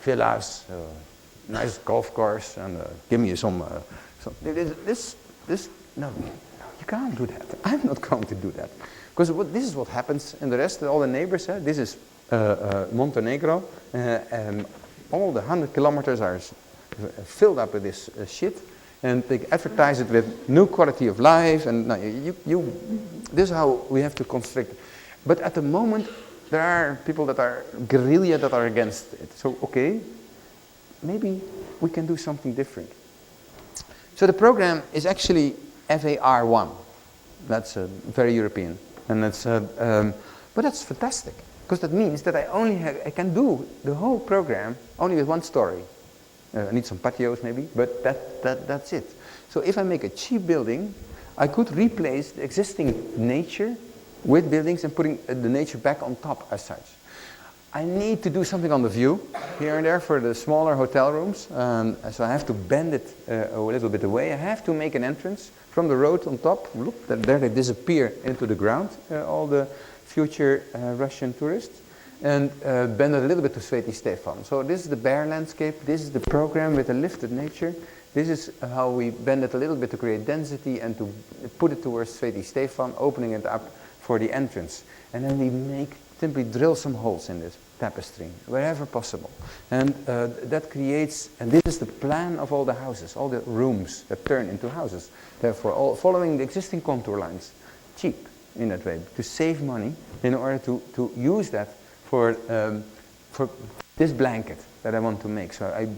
villas, nice golf course, and give me some. This. No, you can't do that. I'm not going to do that. Because this is what happens in the rest, all the neighbors, this is Montenegro. All the 100 kilometers are filled up with this shit, and they advertise it with new quality of life, and this is how we have to constrict. But at the moment, there are people that are guerrilla that are against it. So, okay, maybe we can do something different. So the program is actually FAR1. That's very European, and that's but that's fantastic, because that means that I can do the whole program only with one story. I need some patios maybe, but that's it. So if I make a cheap building, I could replace the existing nature with buildings and putting the nature back on top as such. I need to do something on the view here and there for the smaller hotel rooms, so I have to bend it a little bit away. I have to make an entrance from the road on top. Look, there they disappear into the ground, all the future Russian tourists, and bend it a little bit to Sveti Stefan. So this is the bare landscape, this is the program with the lifted nature. This is how we bend it a little bit to create density and to put it towards Sveti Stefan, opening it up for the entrance. And then we simply drill some holes in this tapestry, wherever possible. And that creates, and this is the plan of all the houses, all the rooms that turn into houses. Therefore, all following the existing contour lines, cheap in that way, to save money in order to use that for this blanket that I want to make. So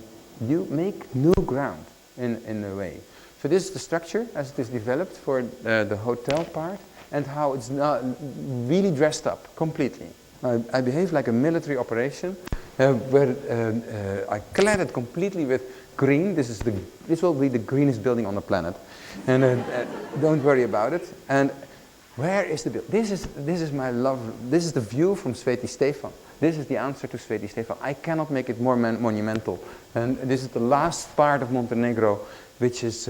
you make new ground in a way. So this is the structure as it is developed for the hotel part, and how it's not really dressed up completely. I behave like a military operation where I clad it completely with green. This will be the greenest building on the planet, and don't worry about it. And where is the building? This is my love. This is the view from Sveti Stefan. This is the answer to Sveti Stefan. I cannot make it more monumental. And this is the last part of Montenegro, which is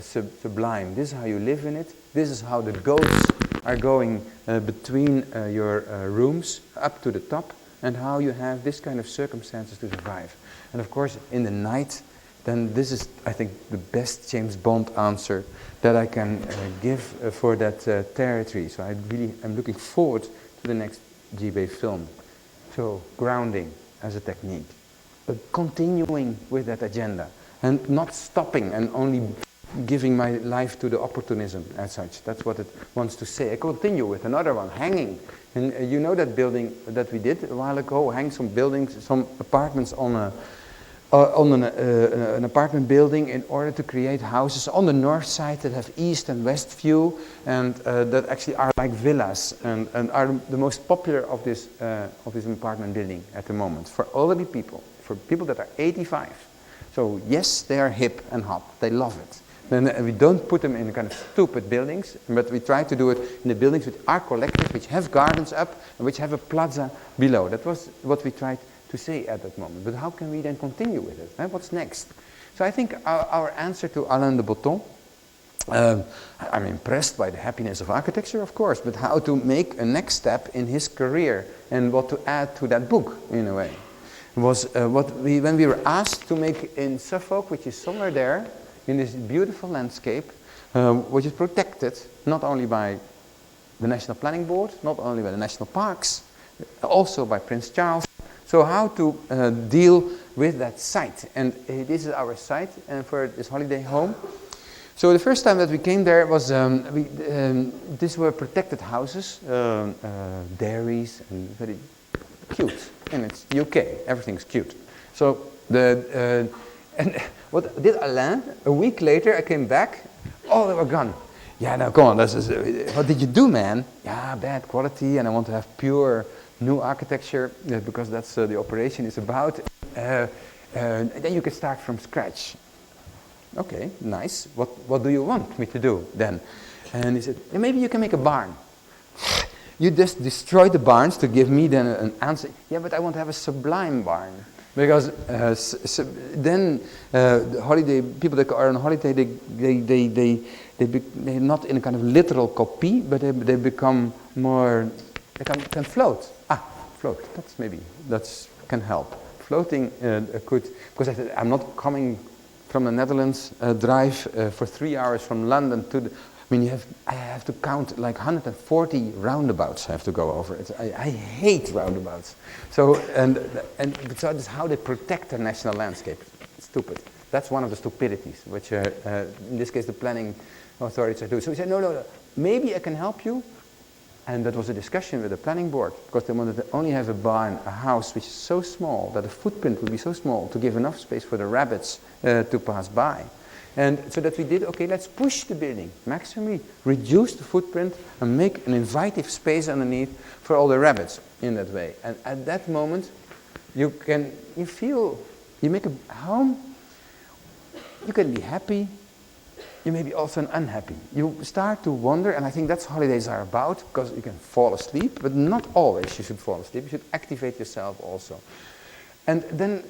sublime. This is how you live in it. This is how the goats are going between your rooms up to the top, and how you have this kind of circumstances to survive. And of course, in the night, then this is, I think, the best James Bond answer that I can give for that territory. So I'm looking forward to the next GB film. So grounding as a technique, but continuing with that agenda, and not stopping and only giving my life to the opportunism as such. That's what it wants to say. I continue with another one, hanging. And you know that building that we did a while ago, hang some buildings, some apartments on an apartment building in order to create houses on the north side that have east and west view, and that actually are like villas, and are the most popular of this apartment building at the moment for elderly people, for people that are 85. So yes, they are hip and hot. They love it. Then we don't put them in kind of stupid buildings, but we try to do it in the buildings which are collective, which have gardens up, and which have a plaza below. That was what we tried to say at that moment. But how can we then continue with it? What's next? So I think our answer to Alain de Botton, I'm impressed by the happiness of architecture, of course, but how to make a next step in his career and what to add to that book, in a way, was when we were asked to make in Suffolk, which is somewhere there, in this beautiful landscape, which is protected not only by the National Planning Board, not only by the national parks, also by Prince Charles. So how to deal with that site. And this is our site for this holiday home. So the first time that we came there was, these were protected houses, dairies, and very cute. And it's UK, everything's cute. So and what did Alain? A week later, I came back. Oh, they were gone. Yeah, now come on. What did you do, man? Yeah, bad quality, and I want to have pure new architecture because that's the operation is about. Then you can start from scratch. Okay, nice. What do you want me to do then? And he said, maybe you can make a barn. You just destroy the barns to give me then an answer. Yeah, but I want to have a sublime barn. Because then the holiday people that are on holiday, they're not in a kind of literal copy, but they become more, they can float. Float. That can help. Floating could, because I said I'm not coming from the Netherlands, drive for 3 hours from London to mean, I have to count like 140 roundabouts I have to go over. I hate roundabouts. So, and so that's how they protect their national landscape. Stupid. That's one of the stupidities, which in this case the planning authorities are doing. So we said, no, maybe I can help you. And that was a discussion with the planning board, because they wanted to only have a barn, a house which is so small that the footprint would be so small to give enough space for the rabbits to pass by. And so that we did, okay, let's push the building, maximally reduce the footprint and make an inviting space underneath for all the rabbits in that way. And at that moment, you make a home, you can be happy, you may be also unhappy. You start to wonder, and I think that's holidays are about, because you can fall asleep, but not always you should fall asleep. You should activate yourself also. And then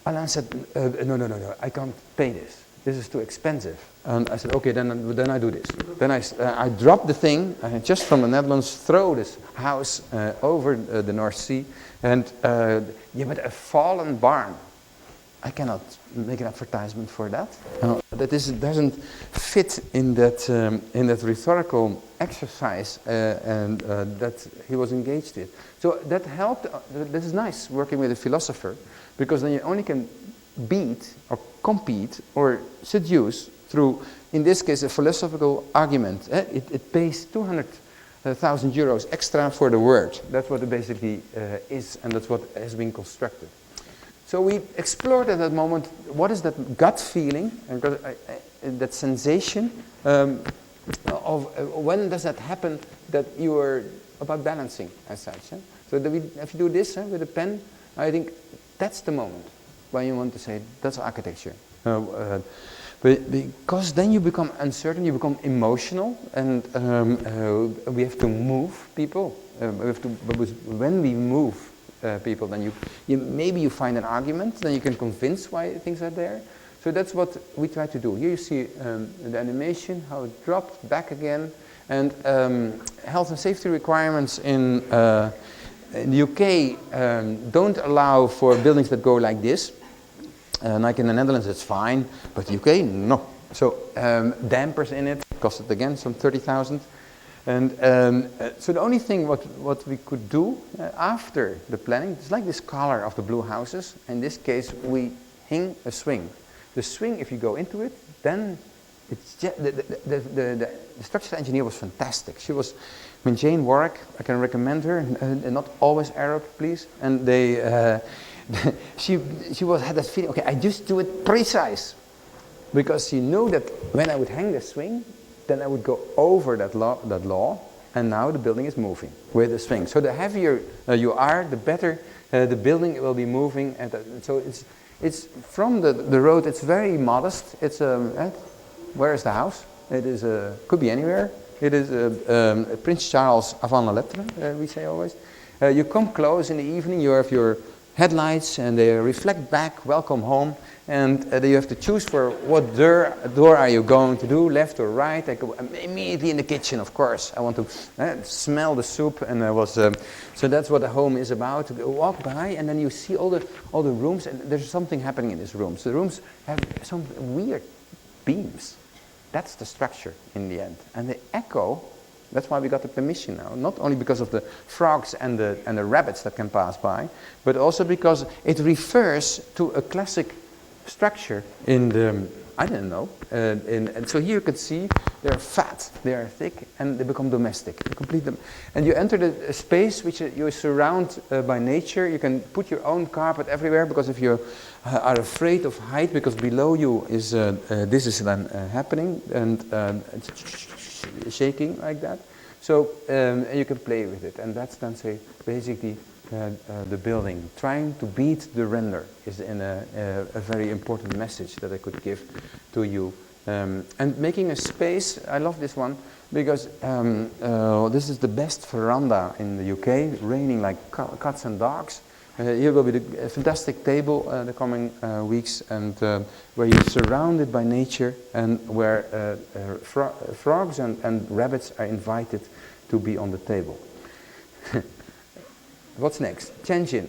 Alain said, no, I can't pay this. This is too expensive. And I said, okay, then I do this. Then I drop the thing, and just from the Netherlands, throw this house over the North Sea, and but a fallen barn. I cannot make an advertisement for that. That doesn't fit in that rhetorical exercise that he was engaged with. So that helped. This is nice working with a philosopher, because then you only can beat or compete or seduce through, in this case, a philosophical argument. It pays 200,000 euros extra for the word. That's what it basically is, and that's what has been constructed. So we explored at that moment, what is that gut feeling, and that sensation of when does that happen, that you are about balancing as such. So if you do this with a pen, I think that's the moment when you want to say, that's architecture. Because then you become uncertain, you become emotional, and we have to move people. When we move people, then maybe you find an argument, then you can convince why things are there. So that's what we try to do. Here you see the animation, how it dropped back again, and health and safety requirements in the UK don't allow for buildings that go like this. Like in the Netherlands, it's fine, but UK, no. So dampers in it, costed again some 30,000. And so the only thing what we could do after the planning, it's like this color of the blue houses. In this case, we hing a swing. The swing, if you go into it, then it's just, the structural engineer was fantastic. She was, Jane Warwick, I can recommend her, and not always Arab, please. And they, she had that feeling, okay, I just do it precise. Because she knew that when I would hang the swing, then I would go over that law, and now the building is moving with the swing. So the heavier you are, the better the building will be moving. So it's from the road. It's very modest. It's where is the house? It is could be anywhere. It is Prince Charles avant la lettre, we say always. You come close in the evening. You have your headlights, and they reflect back. Welcome home. And you have to choose for what door are you going to do, left or right. I go immediately in the kitchen, of course. I want to smell the soup, and so that's what a home is about. You walk by, and then you see all the rooms, and there's something happening in these rooms. The rooms have some weird beams. That's the structure in the end, and they echo. That's why we got the permission now, not only because of the frogs and the rabbits that can pass by, but also because it refers to a classic structure in the, I don't know, and so here you can see they're fat, they are thick, and they become domestic. You complete them, and you enter the space which you surround by nature. You can put your own carpet everywhere, because if you are afraid of height, because below you is this is then happening, and it's shaking like that. So you can play with it, and that's then say basically. The building. Trying to beat the render is a very important message that I could give to you. And making a space, I love this one, because this is the best veranda in the UK, raining like cats and dogs. Here will be a fantastic table the coming weeks, and where you're surrounded by nature, and where frogs and rabbits are invited to be on the table. What's next? Tianjin.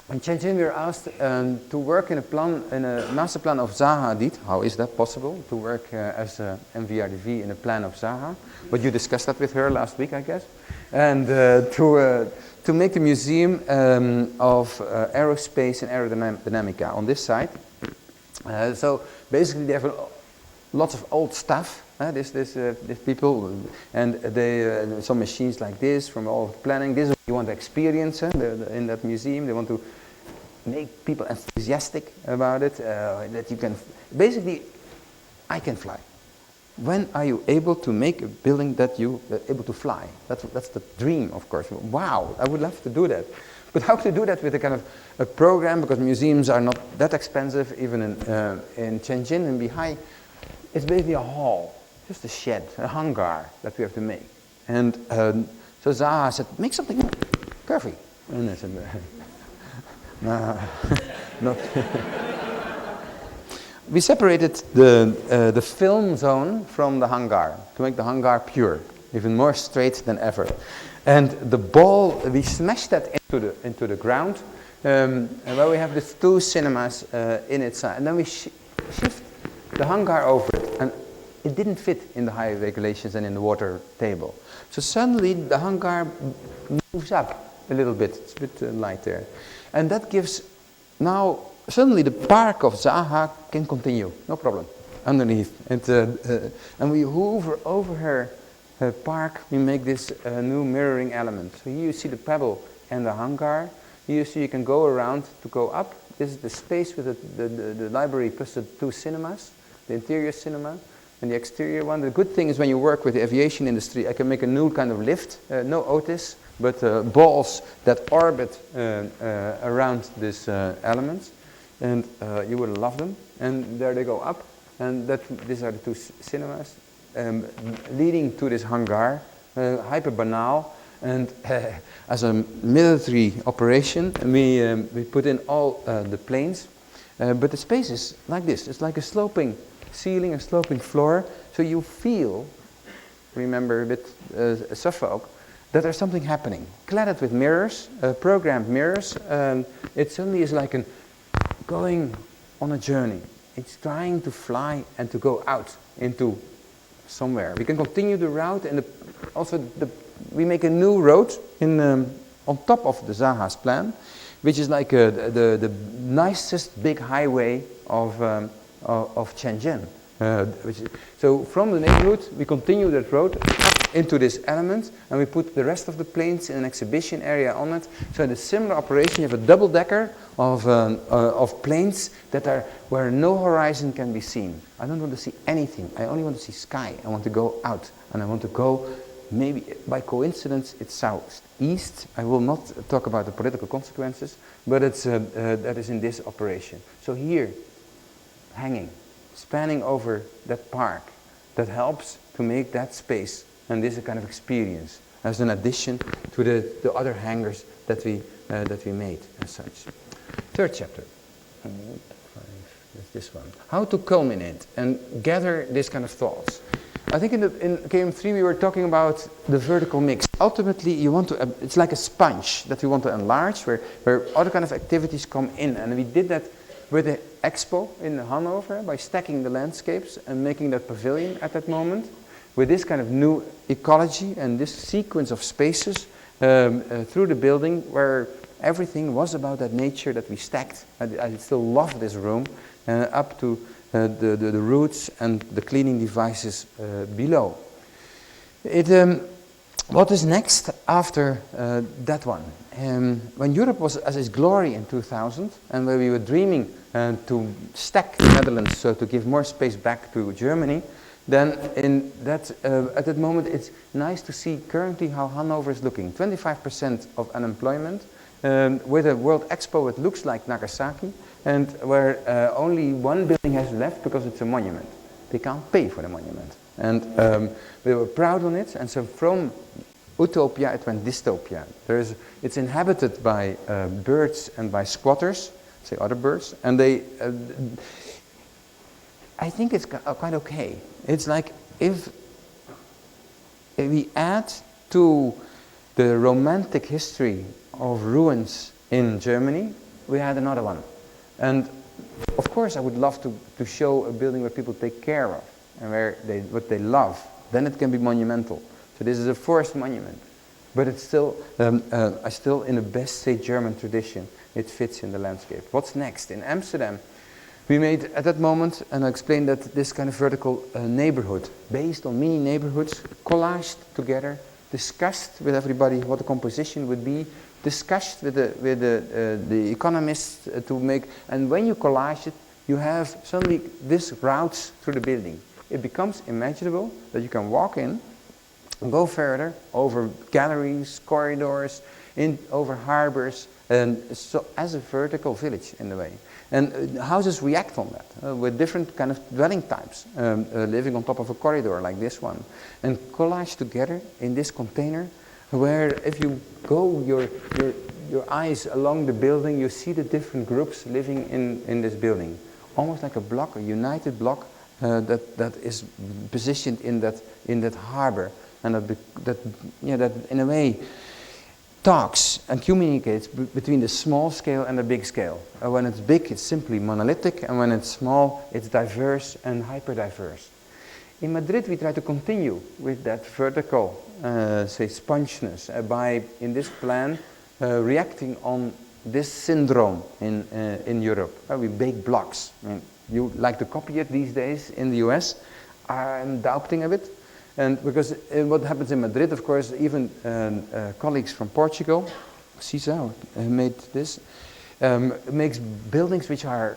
In Shenzhen, we were asked to work in a master plan of Zaha Hadid. How is that possible, to work as a MVRDV in a plan of Zaha? But you discussed that with her last week, I guess. And to make the museum of aerospace and aerodynamica on this side. So basically, they have lots of old stuff. These people, and they some machines like this from all planning. This is what you want to experience in that museum. They want to make people enthusiastic about it. That you can basically, I can fly. When are you able to make a building that you are able to fly? That's the dream, of course. Wow, I would love to do that. But how to do that with a kind of a program? Because museums are not that expensive, even in Shenzhen and Bihai. It's basically a hall. Just a shed, a hangar that we have to make. And so Zaha said, make something curvy. And I said, no, not. We separated the film zone from the hangar to make the hangar pure, even more straight than ever. And the ball, we smashed that into the ground, and where we have these two cinemas in its side. And then we shift the hangar over it. And it didn't fit in the high regulations and in the water table. So suddenly the hangar moves up a little bit. It's a bit light there. And that gives now, suddenly the park of Zaha can continue, no problem, underneath. And we hover over her park, we make this new mirroring element. So here you see the pebble and the hangar. Here you see you can go around to go up. This is the space with the library plus the two cinemas, the interior cinema. And the exterior one. The good thing is when you work with the aviation industry, I can make a new kind of lift, no Otis, but balls that orbit around these elements. And you will love them. And there they go up. And these are the two cinemas leading to this hangar, hyper banal. And as a military operation, we put in all the planes. But the space is like this. It's like a sloping ceiling, a sloping floor, so you feel, remember a bit Suffolk, that there's something happening. Cladded with mirrors, programmed mirrors, it suddenly is like going on a journey. It's trying to fly and to go out into somewhere. We can continue the route, and we make a new road on top of the Zaha's plan, which is like the nicest big highway of Shenzhen. So from the neighborhood, we continue that road up into this element, and we put the rest of the planes in an exhibition area on it. So in a similar operation, you have a double-decker of planes that are where no horizon can be seen. I don't want to see anything. I only want to see sky. I want to go out, and I want to go. Maybe by coincidence, it's southeast. I will not talk about the political consequences, but it's that is in this operation. So here, hanging, spanning over that park, that helps to make that space, and this is a kind of experience as an addition to the other hangars that we made as such. Third chapter. That's this one. How to culminate and gather this kind of thoughts. I think in KM3 we were talking about the vertical mix. Ultimately, you want to, it's like a sponge that we want to enlarge, where other kind of activities come in, and we did that with the expo in Hanover by stacking the landscapes and making that pavilion at that moment with this kind of new ecology and this sequence of spaces through the building where everything was about that nature that we stacked. I still love this room up to the roots and the cleaning devices below. What is next after that one? When Europe was at its glory in 2000, and where we were dreaming to stack the Netherlands, so to give more space back to Germany, then at that moment it's nice to see currently how Hanover is looking. 25% of unemployment, with a World Expo it looks like Nagasaki, and where only one building has left because it's a monument. They can't pay for the monument. And they were proud on it, and so from utopia it went dystopia. It's inhabited by birds and by squatters, say other birds, and they, I think it's quite okay. It's like if we add to the romantic history of ruins in Germany, we had another one. And of course I would love to show a building where people take care of and what they love. Then it can be monumental. So this is a forced monument. But it's still, still in the best, say, German tradition, it fits in the landscape. What's next? In Amsterdam, we made, at that moment, and I explained that this kind of vertical neighborhood, based on mini neighborhoods, collaged together, discussed with everybody what the composition would be, discussed with the economists to make, and when you collage it, you have suddenly this routes through the building. It becomes imaginable that you can walk in and go further over galleries, corridors, over harbors, and so as a vertical village in a way. And houses react on that with different kind of dwelling types, living on top of a corridor like this one, and collage together in this container, where if you go your eyes along the building, you see the different groups living in this building, almost like a block, a united block that is positioned in that harbor, and that in a way talks and communicates between the small scale and the big scale. When it's big, it's simply monolithic, and when it's small, it's diverse and hyper-diverse. In Madrid, we try to continue with that vertical, say, spongeness by, in this plan, reacting on this syndrome in Europe. We bake blocks. I mean, you like to copy it these days in the US. I'm doubting a bit. And because what happens in Madrid, of course, even colleagues from Portugal, Cisa made this, makes buildings where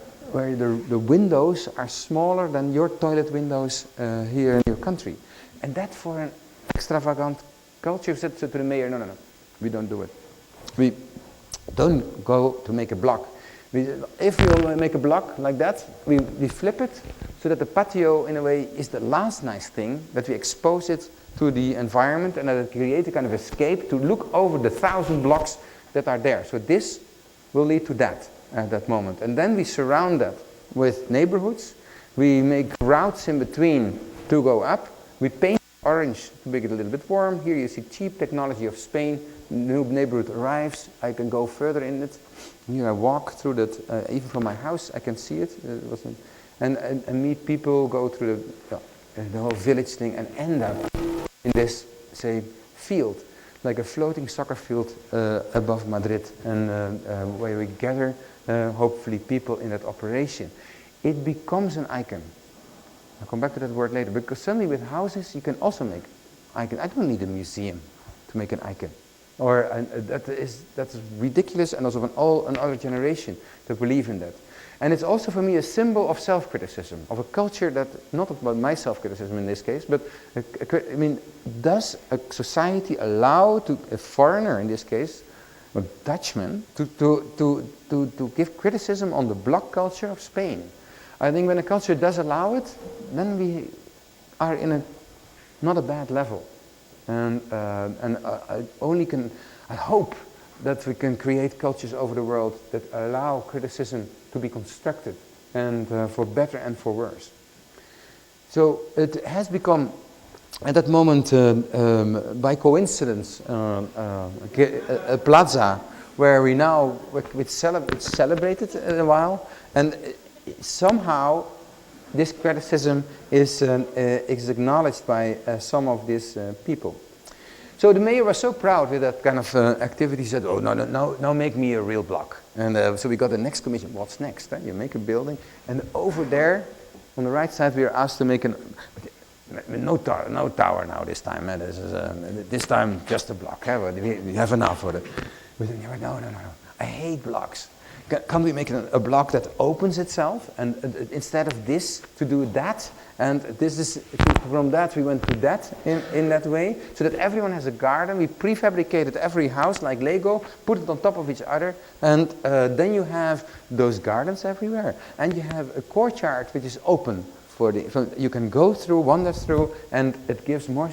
the windows are smaller than your toilet windows here in your country. And that for an extravagant culture said to the mayor, no, we don't do it. We don't go to make a block. If we will make a block like that, we flip it so that the patio, in a way, is the last nice thing, that we expose it to the environment and that it creates a kind of escape to look over the 1,000 blocks that are there. So this will lead to that at that moment. And then we surround that with neighborhoods. We make routes in between to go up. We paint orange to make it a little bit warm. Here you see cheap technology of Spain. New neighborhood arrives. I can go further in it. Here I walk through that, even from my house, I can see it. And meet people, go through the whole village thing, and end up in this, say, field, like a floating soccer field above Madrid, and where we gather, hopefully, people in that operation. It becomes an icon. I'll come back to that word later, because suddenly with houses, you can also make icons. I don't need a museum to make an icon. That's ridiculous, and also another generation that believe in that. And it's also for me a symbol of self-criticism, of a culture that, not about my self-criticism in this case, but I mean, does a society allow a foreigner in this case, a Dutchman, to give criticism on the block culture of Spain? I think when a culture does allow it, then we are in not a bad level. And I hope that we can create cultures over the world that allow criticism to be constructed, and for better and for worse. So it has become, at that moment, by coincidence, a plaza where we now it's celebrated in a while, and somehow this criticism is acknowledged by some of these people. So the mayor was so proud with that kind of activity. He said, oh, no, make me a real block. And so we got the next commission. What's next? You make a building. And over there, on the right side, we are asked to make no tower now this time. This time, just a block. We have enough for it. We said, no. I hate blocks. Can we make a block that opens itself? And instead of this, to do that. And from that we went to that in that way, so that everyone has a garden. We prefabricated every house like Lego, put it on top of each other, and then you have those gardens everywhere. And you have a courtyard which is open so you can go through, wander through, and it gives more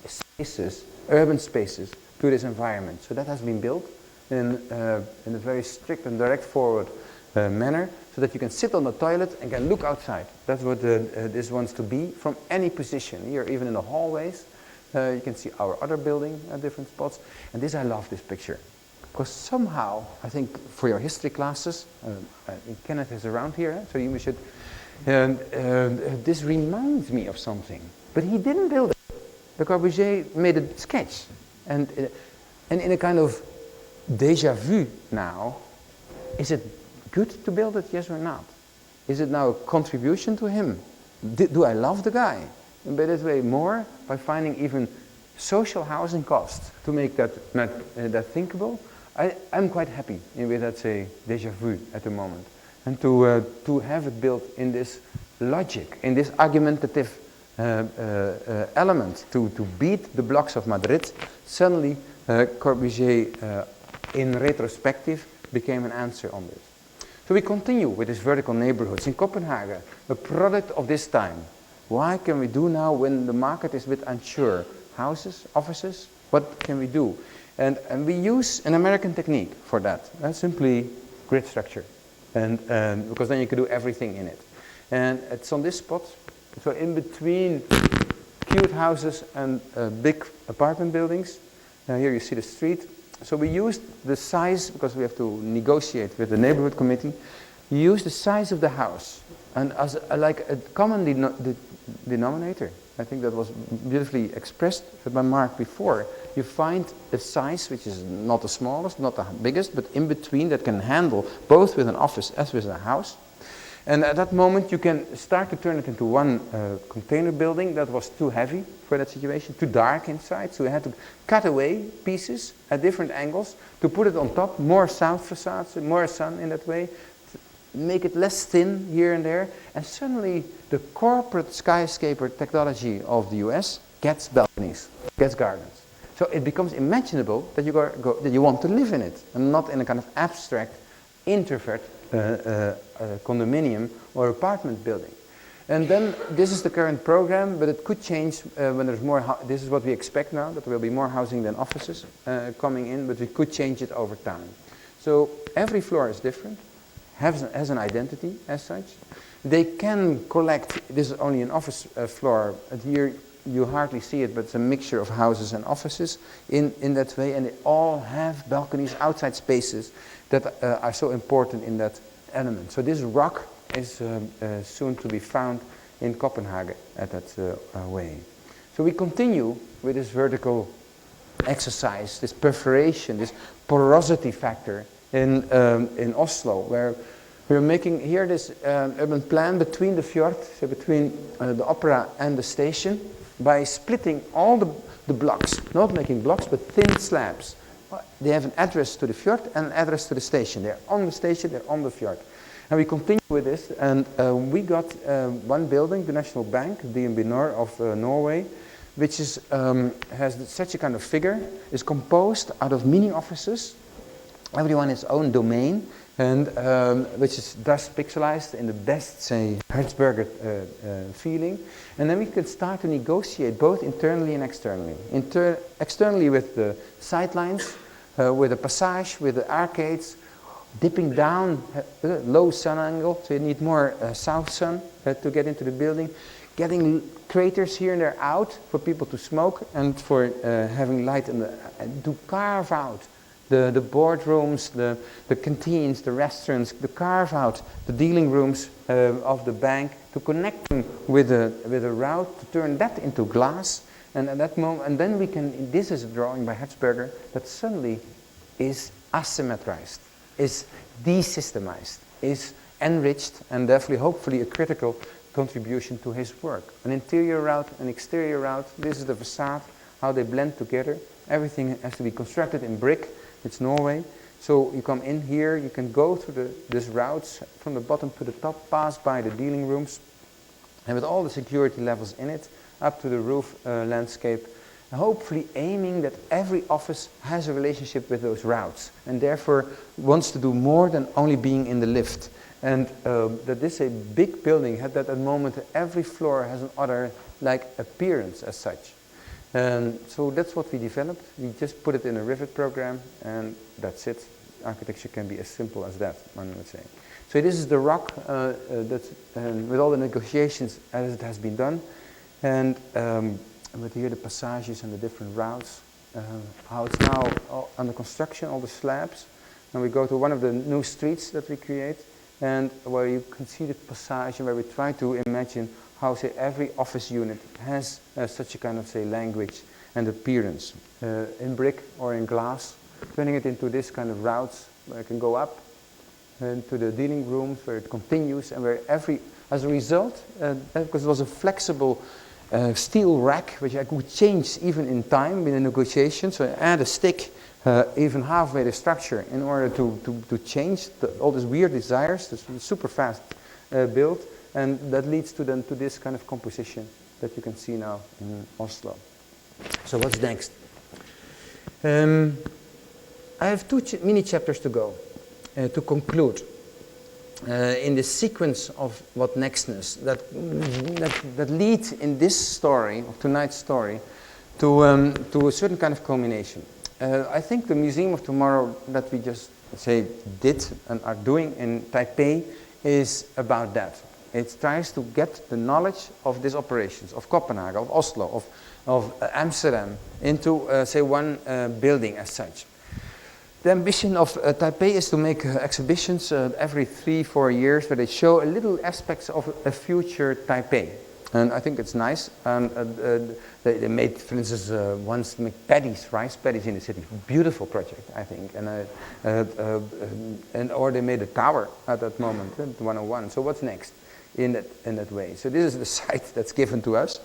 spaces, urban spaces, to this environment. So that has been built in a very strict and direct forward manner, so that you can sit on the toilet and can look outside. That's what this wants to be from any position. Here, even in the hallways, you can see our other building at different spots. And I love this picture. Because somehow, I think for your history classes, Kenneth is around here, so you should, this reminds me of something. But he didn't build it. Le Corbusier made a sketch. And in a kind of deja vu now, is it good to build it, yes or not? Is it now a contribution to him? Do I love the guy? And by that way, more by finding even social housing costs to make that thinkable. I'm quite happy with that, say, deja vu at the moment. And to have it built in this logic, in this argumentative element, to beat the blocks of Madrid, suddenly Corbusier, in retrospective, became an answer on this. So we continue with these vertical neighborhoods. In Copenhagen, a product of this time. Why can we do now when the market is a bit unsure? Houses, offices, what can we do? And we use an American technique for that. Simply grid structure. And because then you can do everything in it. And it's on this spot, so in between cute houses and big apartment buildings. Here you see the street. So we used the size, because we have to negotiate with the neighborhood committee, you use the size of the house. And as like a common denominator, I think that was beautifully expressed by Mark before. You find a size which is not the smallest, not the biggest, but in between that can handle both with an office as with a house. And at that moment you can start to turn it into one container building that was too heavy for that situation, too dark inside, so we had to cut away pieces at different angles to put it on top, more south facades, more sun in that way, make it less thin here and there, and suddenly the corporate skyscraper technology of the US gets balconies, gets gardens. So it becomes imaginable that that you want to live in it, and not in a kind of abstract introvert condominium or apartment building. And then this is the current program, but it could change when there's more. This is what we expect now, that there will be more housing than offices coming in, but we could change it over time. So every floor is different, has an identity as such. They can collect, this is only an office floor, and here you hardly see it, but it's a mixture of houses and offices in that way, and they all have balconies, outside spaces that are so important in that element. So this rock is soon to be found in Copenhagen at that way. So we continue with this vertical exercise, this perforation, this porosity factor in Oslo, where we're making here this urban plan between the fjord, so between the opera and the station, by splitting all the blocks, not making blocks, but thin slabs. They have an address to the fjord and an address to the station. They're on the station, they're on the fjord. And we continue with this, and we got one building, the National Bank, DNB Nor of Norway, which is, has such a kind of figure, is composed out of mini offices, everyone its own domain, and which is thus pixelized in the best, say, Hertzberger feeling. And then we can start to negotiate both internally and externally. Externally with the sightlines, with the passage, with the arcades, dipping down, low sun angle, so you need more south sun to get into the building. Getting craters here and there out for people to smoke and for having light and to carve out the boardrooms, the canteens, the restaurants, to carve out the dealing rooms of the bank, to connect them with a route, to turn that into glass. And at that moment, and then we can, this is a drawing by Hertzberger that suddenly is asymmetrized, is desystemized, is enriched, and definitely, hopefully, a critical contribution to his work. An interior route, an exterior route, this is the facade, how they blend together. Everything has to be constructed in brick. It's Norway. So you come in here, you can go through these routes from the bottom to the top, pass by the dealing rooms, and with all the security levels in it, up to the roof landscape, and hopefully aiming that every office has a relationship with those routes, and therefore wants to do more than only being in the lift. And that this a big building had that at the moment every floor has an other like appearance as such. And so that's what we developed. We just put it in a Rivet program, and that's it. Architecture can be as simple as that, one would say. So this is the rock that's with all the negotiations as it has been done, and with here the passages and the different routes. how it's now under construction, all the slabs. And we go to one of the new streets that we create, and where you can see the passage, and where we try to imagine how, say, every office unit has such a kind of, say, language and appearance in brick or in glass, turning it into this kind of routes where it can go up into the dealing rooms where it continues, and where as a result, because it was a flexible steel rack which I could change even in time in a negotiation, so I add a stick even halfway the structure in order to change all these weird desires, this super fast build, and that leads to this kind of composition that you can see now in Oslo. So what's next? I have two mini chapters to go to conclude in the sequence of what nextness that leads in this story, of tonight's story, to a certain kind of culmination. I think the Museum of Tomorrow that we just did and are doing in Taipei is about that. It tries to get the knowledge of these operations, of Copenhagen, of Oslo, of Amsterdam, into one building as such. The ambition of Taipei is to make exhibitions every 3-4 years where they show a little aspects of a future Taipei. And I think it's nice. And they made, for instance, once make rice paddies in the city. Beautiful project, I think. Or they made a tower at that moment, 101. So what's next in that way? So this is the site that's given to us.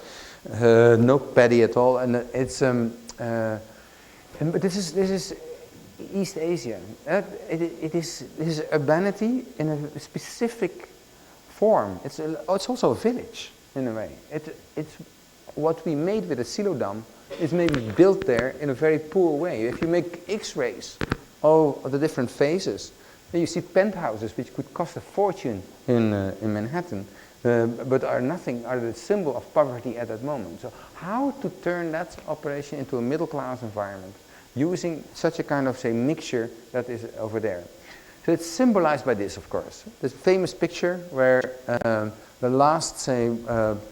No paddy at all, and it's but this is East Asia. It is urbanity in a specific form. It's also a village in a way. It's what we made with a silo dam is maybe built there in a very poor way. If you make X-rays of the different phases, then you see penthouses which could cost a fortune in Manhattan, but are the symbol of poverty at that moment. So how to turn that operation into a middle-class environment using such a kind of, mixture that is over there. So it's symbolized by this, of course. This famous picture where the last,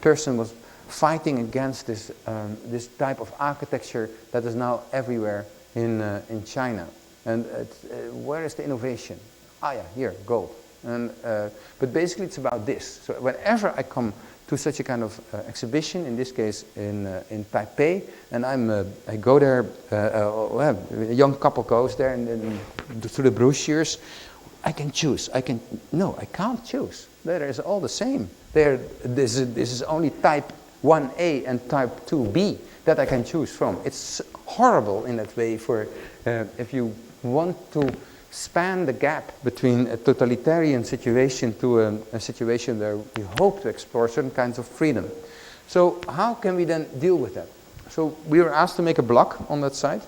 person was fighting against this type of architecture that is now everywhere in China. And where is the innovation? Ah, yeah, here, gold. And but basically, it's about this. So whenever I come to such a kind of exhibition, in this case in Taipei, and I go there. A young couple goes there, and through the brochures, I can choose. I can't choose. There is all the same. This is only type 1A and type 2B that I can choose from. It's horrible in that way for if you want to span the gap between a totalitarian situation to a situation where we hope to explore certain kinds of freedom. So how can we then deal with that? So we were asked to make a block on that site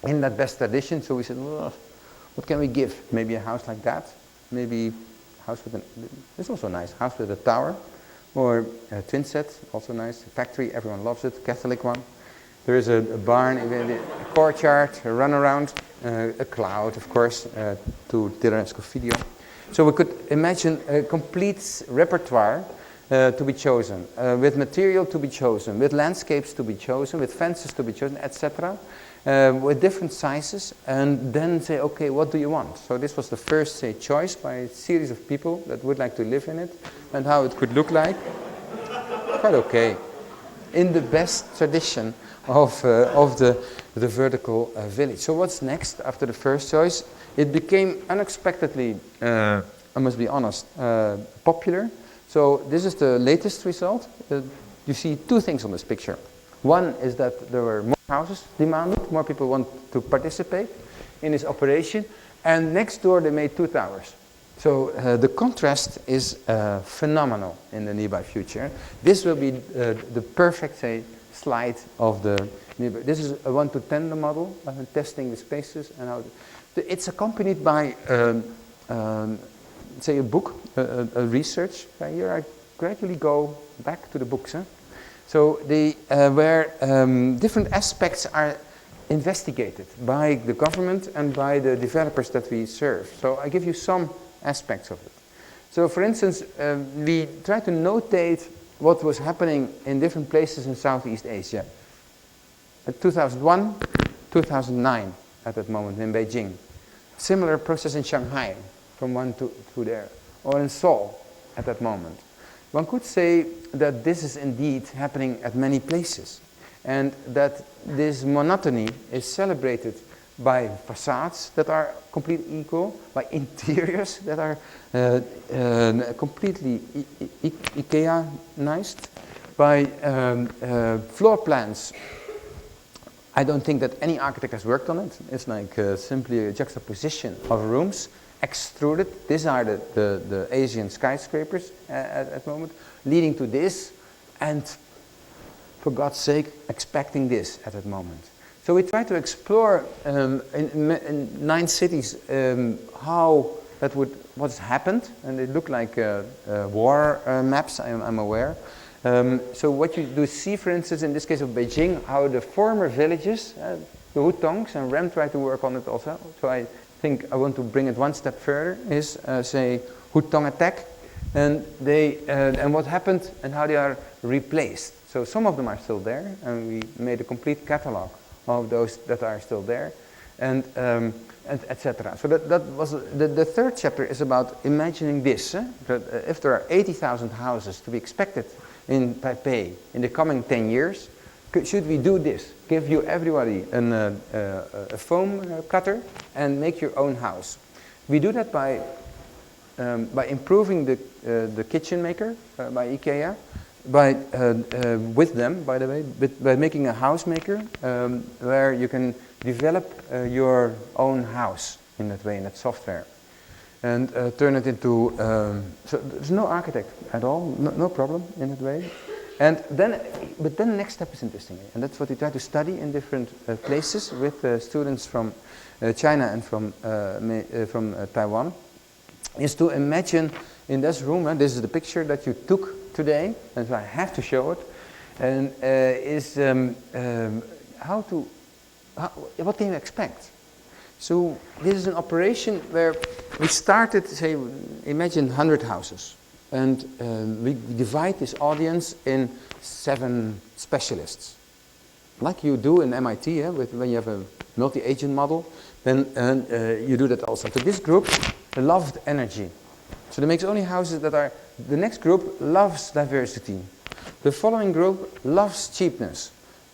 in that best tradition. So we said, well, what can we give? Maybe a house like that. Maybe a house with it's also nice. House with a tower. Or a twin set, also nice. A factory, everyone loves it. Catholic one. There is a barn, a courtyard, a runaround, a cloud, of course, to Tiranesco video. So we could imagine a complete repertoire to be chosen, with material to be chosen, with landscapes to be chosen, with fences to be chosen, etc., with different sizes, and then say, okay, what do you want? So this was the first, choice by a series of people that would like to live in it, and how it could look like. Quite okay. In the best tradition of the vertical village. So what's next after the first choice? It became unexpectedly, I must be honest, popular. So this is the latest result. You see two things on this picture. One is that there were more houses demanded, more people want to participate in this operation, and next door they made 2 towers. So the contrast is phenomenal in the nearby future. This will be the perfect, slide of the nearby. This is a 1 to 10 model, testing the spaces and how. It's accompanied by, a book, a research. Here I gradually go back to the books. Huh? So where different aspects are investigated by the government and by the developers that we serve. So I give you some aspects of it. So for instance, we try to notate what was happening in different places in Southeast Asia. In 2001, 2009 at that moment in Beijing. Similar process in Shanghai, from 1 to there, or in Seoul at that moment. One could say that this is indeed happening at many places, and that this monotony is celebrated by facades that are completely equal, by interiors that are completely IKEA-nized, by floor plans. I don't think that any architect has worked on it. It's like simply a juxtaposition of rooms, extruded. These are the Asian skyscrapers at the moment, leading to this, and for God's sake, expecting this at that moment. So we try to explore in 9 cities what's happened, and they look like war maps, I'm aware. So what you do see, for instance, in this case of Beijing, how the former villages, the Hutongs and Rem try to work on it also. So I think I want to bring it one step further, is say Hutong attack, and what happened and how they are replaced. So some of them are still there, and we made a complete catalog of those that are still there, and etc. So that was the third chapter is about imagining this. That if there are 80,000 houses to be expected in Taipei in the coming 10 years, should we do this? Give you everybody a foam cutter and make your own house. We do that by improving the kitchen maker by IKEA, with them, by the way, by making a house maker where you can develop your own house in that way, in that software, and turn it into. So there's no architect at all, no problem in that way. And then the next step is interesting, and that's what we try to study in different places with students from China and from Taiwan, is to imagine in this room, and this is the picture that you took today, and so I have to show it, and what can you expect? So this is an operation where we started, say, imagine 100 houses, and we divide this audience in 7 specialists, like you do in MIT, when you have a multi-agent model, then you do that also. So this group loved energy. So they make only houses that are, the next group loves diversity. The following group loves cheapness,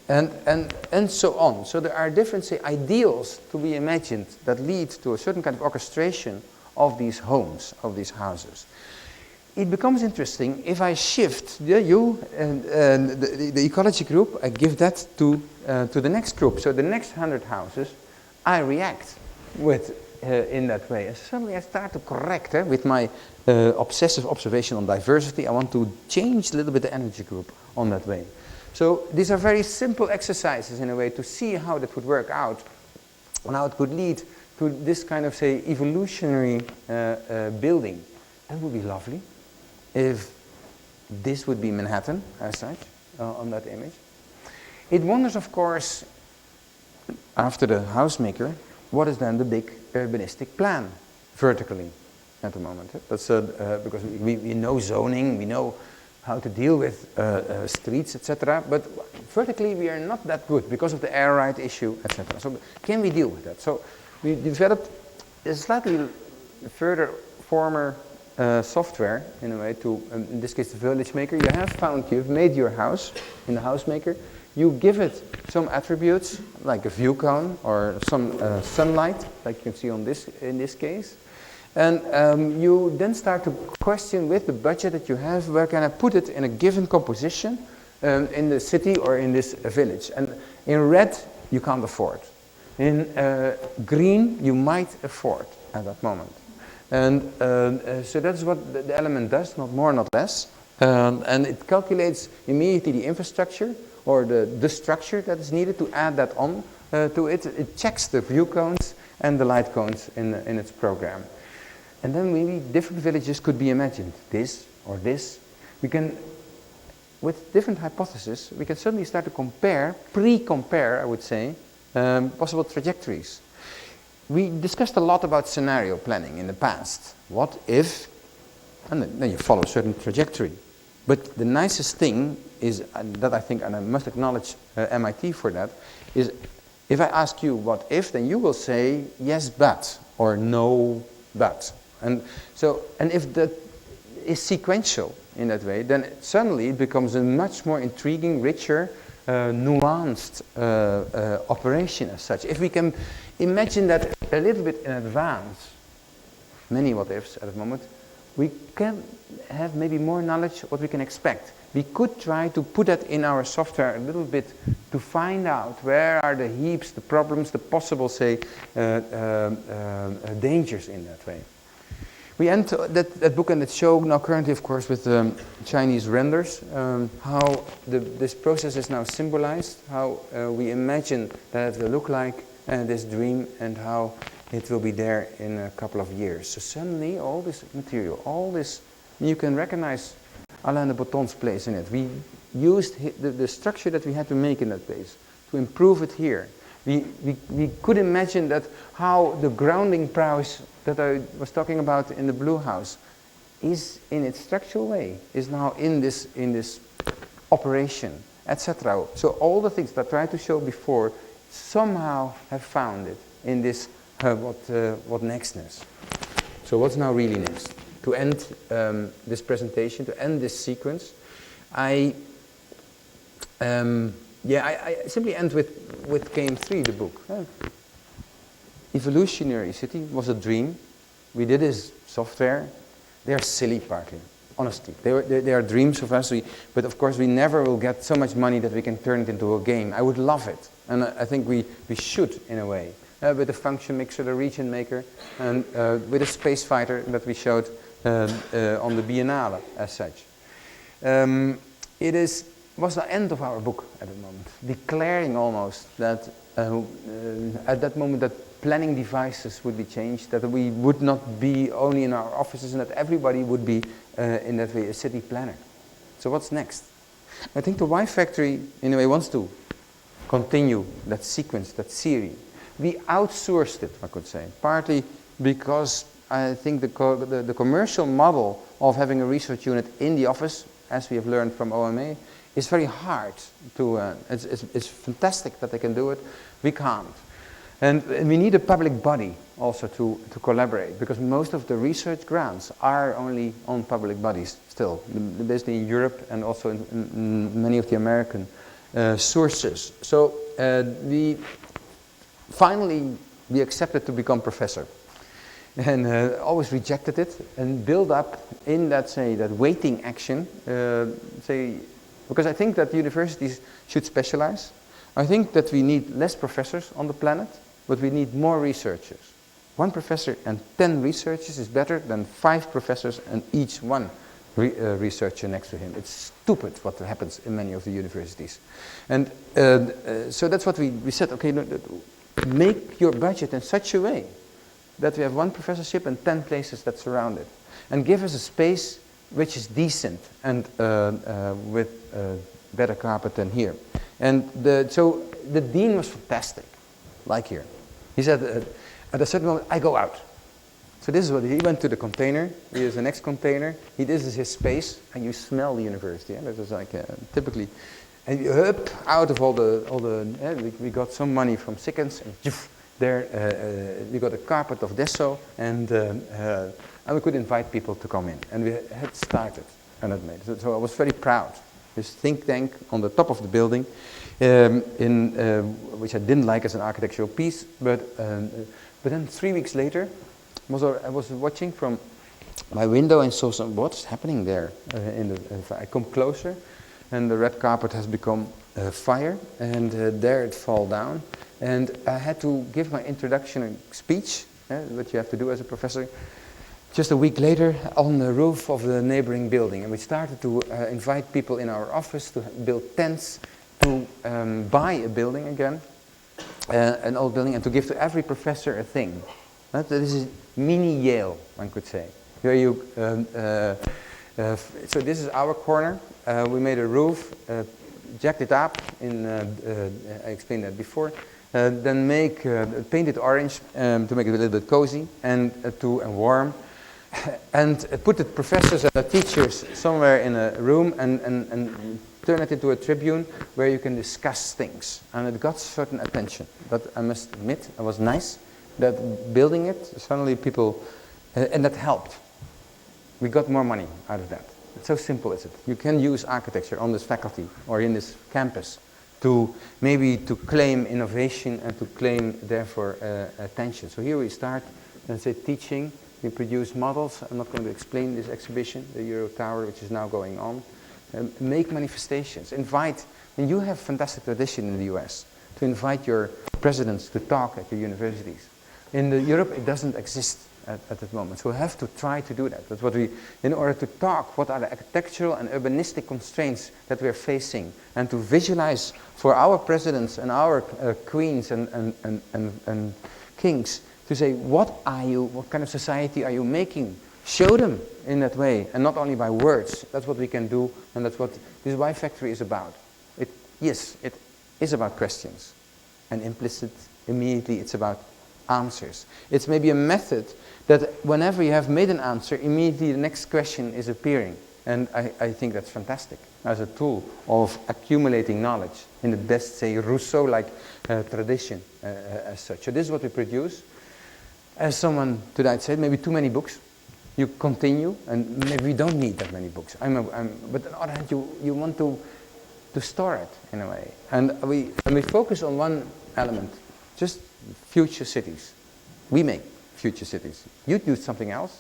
and so on. So there are different, say, ideals to be imagined that lead to a certain kind of orchestration of these homes, of these houses. It becomes interesting if I shift you and the ecology group, I give that to the next group. So the next 100 houses, I react with in that way. And suddenly I start to correct with my obsessive observation on diversity. I want to change a little bit the energy group on that way. So these are very simple exercises in a way to see how that would work out and how it could lead to this kind of, say, evolutionary building. That would be lovely if this would be Manhattan as such on that image. It wonders, of course, after the housemaker, what is then the big urbanistic plan vertically at the moment? That's because we know zoning, we know how to deal with streets, etc. But vertically we are not that good because of the air right issue, etc. So can we deal with that? So we developed a slightly further former software in a way to, in this case, the village maker. You've made your house in the house maker. You give it some attributes like a view cone or some sunlight, like you can see on this in this case. And you then start to question with the budget that you have, where can I put it in a given composition in the city or in this village. And in red, you can't afford. In green, you might afford at that moment. And so that's what the element does, not more, not less. And it calculates immediately the infrastructure or the structure that is needed to add that on to it. It checks the view cones and the light cones in its program. And then maybe different villages could be imagined, this or this. We can, with different hypotheses, we can certainly start to compare, pre-compare, I would say, possible trajectories. We discussed a lot about scenario planning in the past. What if, and then you follow a certain trajectory. But the nicest thing is, that I think, and I must acknowledge MIT for that, is If I ask you what if, then you will say yes but or no but. And if that is sequential in that way, then suddenly it becomes a much more intriguing, richer, nuanced operation as such. If we can imagine that a little bit in advance, many what ifs at the moment, we can have maybe more knowledge what we can expect. We could try to put that in our software a little bit to find out where are the heaps, the problems, the possible, say, dangers in that way. We end that book and that show now currently, of course, with Chinese renders, how this process is now symbolized, how we imagine that it will look like this dream, and how it will be there in a couple of years. So suddenly all this material, all this, you can recognize Alain de Botton's place in it. We used the structure that we had to make in that place to improve it here. We could imagine that how the grounding prowess that I was talking about in the Blue House is in its structural way, is now in this operation, etc. So all the things that I tried to show before somehow have found it in this what nextness. So what's now really next? To end this presentation, to end this sequence, I simply end with Game 3, the book. Evolutionary City was a dream. We did this software. They are silly partly, honestly. They are dreams of us, but of course we never will get so much money that we can turn it into a game. I would love it, and I think we should in a way. With the function mixer, the region maker, and with a space fighter that we showed on the Biennale as such. It was the end of our book at the moment, declaring almost that at that moment that planning devices would be changed, that we would not be only in our offices, and that everybody would be in that way a city planner. So what's next? I think the Y Factory in a way wants to continue that sequence, that series. We outsourced it, I could say, partly because I think the commercial model of having a research unit in the office, as we have learned from OMA, is very hard to, it's fantastic that they can do it, we can't. And we need a public body also to collaborate, because most of the research grants are only on public bodies still, basically in Europe and also in many of the American sources. So finally we accepted to become professor, and always rejected it, and build up in that, say, that waiting action, because I think that universities should specialize. I think that we need less professors on the planet, but we need more researchers. 1 professor and 10 researchers is better than 5 professors and each one researcher next to him. It's stupid what happens in many of the universities. And so that's what we said, okay, make your budget in such a way that we have 1 professorship and 10 places that surround it. And give us a space which is decent and with better carpet than here. And so the dean was fantastic, like here. He said, at a certain moment, I go out. So this is what he went to the container. Here's the next container. This is his space, and you smell the university. That is like typically, and you up out of all the. We got some money from Sickens, and there we got a carpet of Desso, and we could invite people to come in, and we had started, and that made it. So I was very proud. This think tank on the top of the building, which I didn't like as an architectural piece, but then 3 weeks later, I was watching from my window and saw what's happening there. I come closer, and the red carpet has become fire, and there it fall down. And I had to give my introduction speech, what you have to do as a professor, just a week later on the roof of the neighboring building. And we started to invite people in our office to build tents, to buy a building again, an old building, and to give to every professor a thing. This is mini Yale, one could say. Here you, so this is our corner. We made a roof, jacked it up, I explained that before. Then paint it orange to make it a little bit cozy and warm. And put the professors and the teachers somewhere in a room and turn it into a tribune where you can discuss things. And it got certain attention. But I must admit, it was nice that building it, suddenly people, and that helped. We got more money out of that. It's so simple is it. You can use architecture on this faculty or in this campus to maybe to claim innovation and to claim therefore attention. So here we start, let's say, teaching. We produce models. I'm not going to explain this exhibition, the Euro Tower, which is now going on. Make manifestations. Invite, and you have fantastic tradition in the US, to invite your presidents to talk at your universities. In Europe, it doesn't exist at that moment. So we have to try to do that. That's what we, in order to talk, what are the architectural and urbanistic constraints that we're facing, and to visualize for our presidents and our queens and kings, to say, what kind of society are you making? Show them in that way, and not only by words. That's what we can do, and that's what this Y Factory is about. Yes, it is about questions, and implicit, immediately it's about answers. It's maybe a method that whenever you have made an answer, immediately the next question is appearing. And I think that's fantastic as a tool of accumulating knowledge in the best, say, Rousseau-like tradition as such. So this is what we produce. As someone tonight said, maybe too many books. You continue, and maybe we don't need that many books. But on the other hand, you want to store it in a way. And we focus on one element, just future cities. We make future cities. You do something else.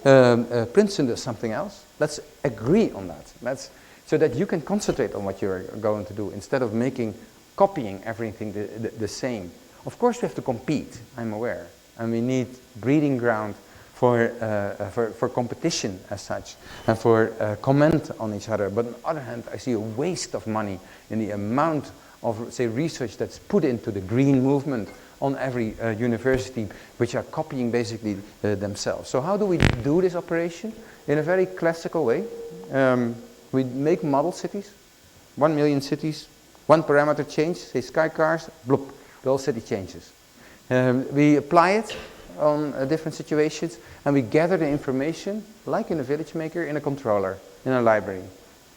Princeton does something else. Let's agree on that. So that you can concentrate on what you're going to do instead of copying everything the same. Of course, we have to compete, I'm aware. And we need breeding ground for competition as such, and for comment on each other. But on the other hand, I see a waste of money in the amount of, say, research that's put into the green movement on every university, which are copying basically themselves. So how do we do this operation? In a very classical way. We make model cities, 1 million cities, one parameter change, say sky cars, bloop, the whole city changes. We apply it on different situations, and we gather the information, like in a village maker, in a controller, in a library,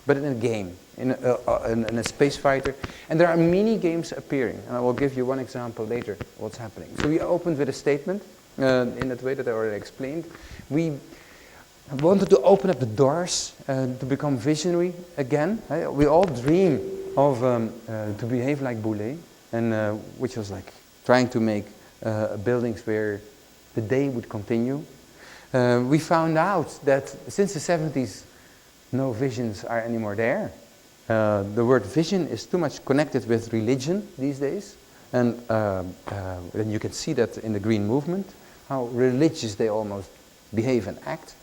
but in a game, in a space fighter. And there are mini games appearing, and I will give you one example later what's happening. So we opened with a statement, in that way that I already explained. We wanted to open up the doors to become visionary again. We all dream of to behave like Boulez, and which was like trying to make buildings where the day would continue. We found out that since the 70s, no visions are anymore there. The word vision is too much connected with religion these days. And you can see that in the green movement, how religious they almost behave and act.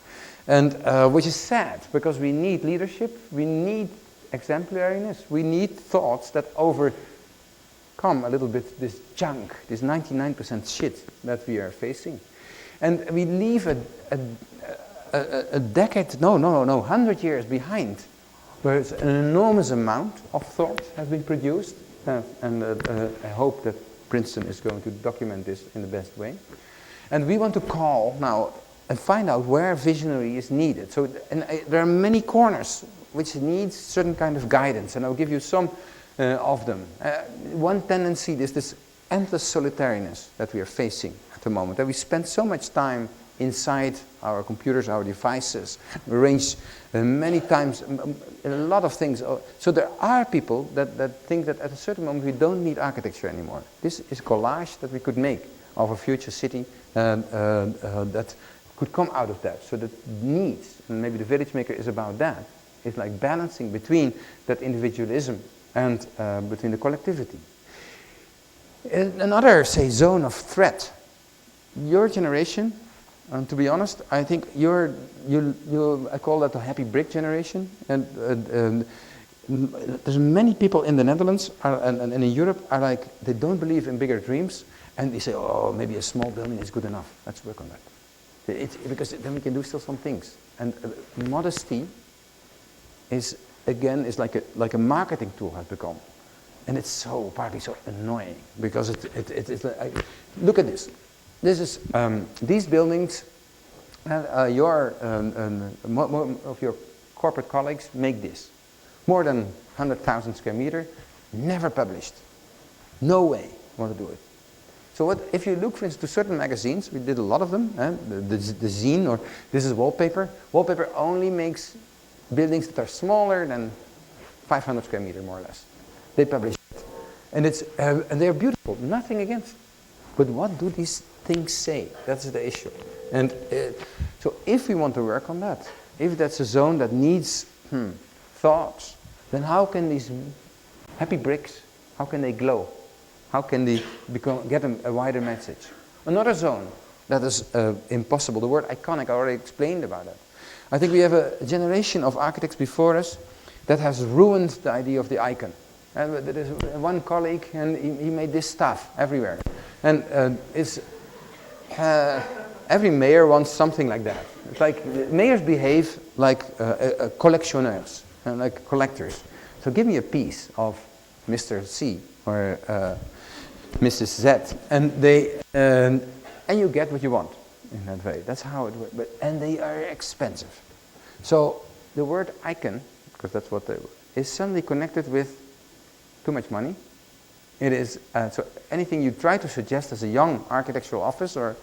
And which is sad, because we need leadership, we need exemplariness, we need thoughts that overcome a little bit this junk, this 99% shit that we are facing. And we leave a decade, no, 100 years behind, where an enormous amount of thought has been produced. And I hope that Princeton is going to document this in the best way. And we want to call now and find out where visionary is needed. So there are many corners which need certain kind of guidance, and I'll give you some of them. One tendency is this endless solitariness that we are facing at the moment, that we spend so much time inside our computers, our devices, arrange many times a lot of things. So there are people that think that at a certain moment we don't need architecture anymore. This is collage that we could make of a future city that could come out of that. So that needs, and maybe the village maker is about that. It's like balancing between that individualism and between the collectivity. Another, say, zone of threat. Your generation, to be honest, I think I call that the happy brick generation. And there's many people in the Netherlands and in Europe are like, they don't believe in bigger dreams, and they say, oh, maybe a small building is good enough. Let's work on that. Because then we can do still some things. And modesty is, again, is like a marketing tool has become. And it's partly so annoying, because it's like, look at this. This is, these buildings, more of your corporate colleagues make this. more than 100,000 square meter, never published. No way want to do it. So what, if you look, for instance, to certain magazines, we did a lot of them, the Zine, or this is Wallpaper. Wallpaper only makes buildings that are smaller than 500 square meter, more or less. They publish it. And they're beautiful, nothing against. But what do these things say? That's the issue. And so if we want to work on that, if that's a zone that needs thoughts, then how can these happy bricks, how can they glow? How can they get a wider message? Another zone that is impossible, the word iconic, I already explained about that. I think we have a generation of architects before us that has ruined the idea of the icon. And there is one colleague, and he made this stuff everywhere. And every mayor wants something like that. It's like mayors behave like collectionnaires, like collectors. So give me a piece of Mr. C or Mrs. Z, and you get what you want in that way. That's how it works. And they are expensive. So the word icon, because that's what they is suddenly connected with too much money. It is so anything you try to suggest as a young architectural office or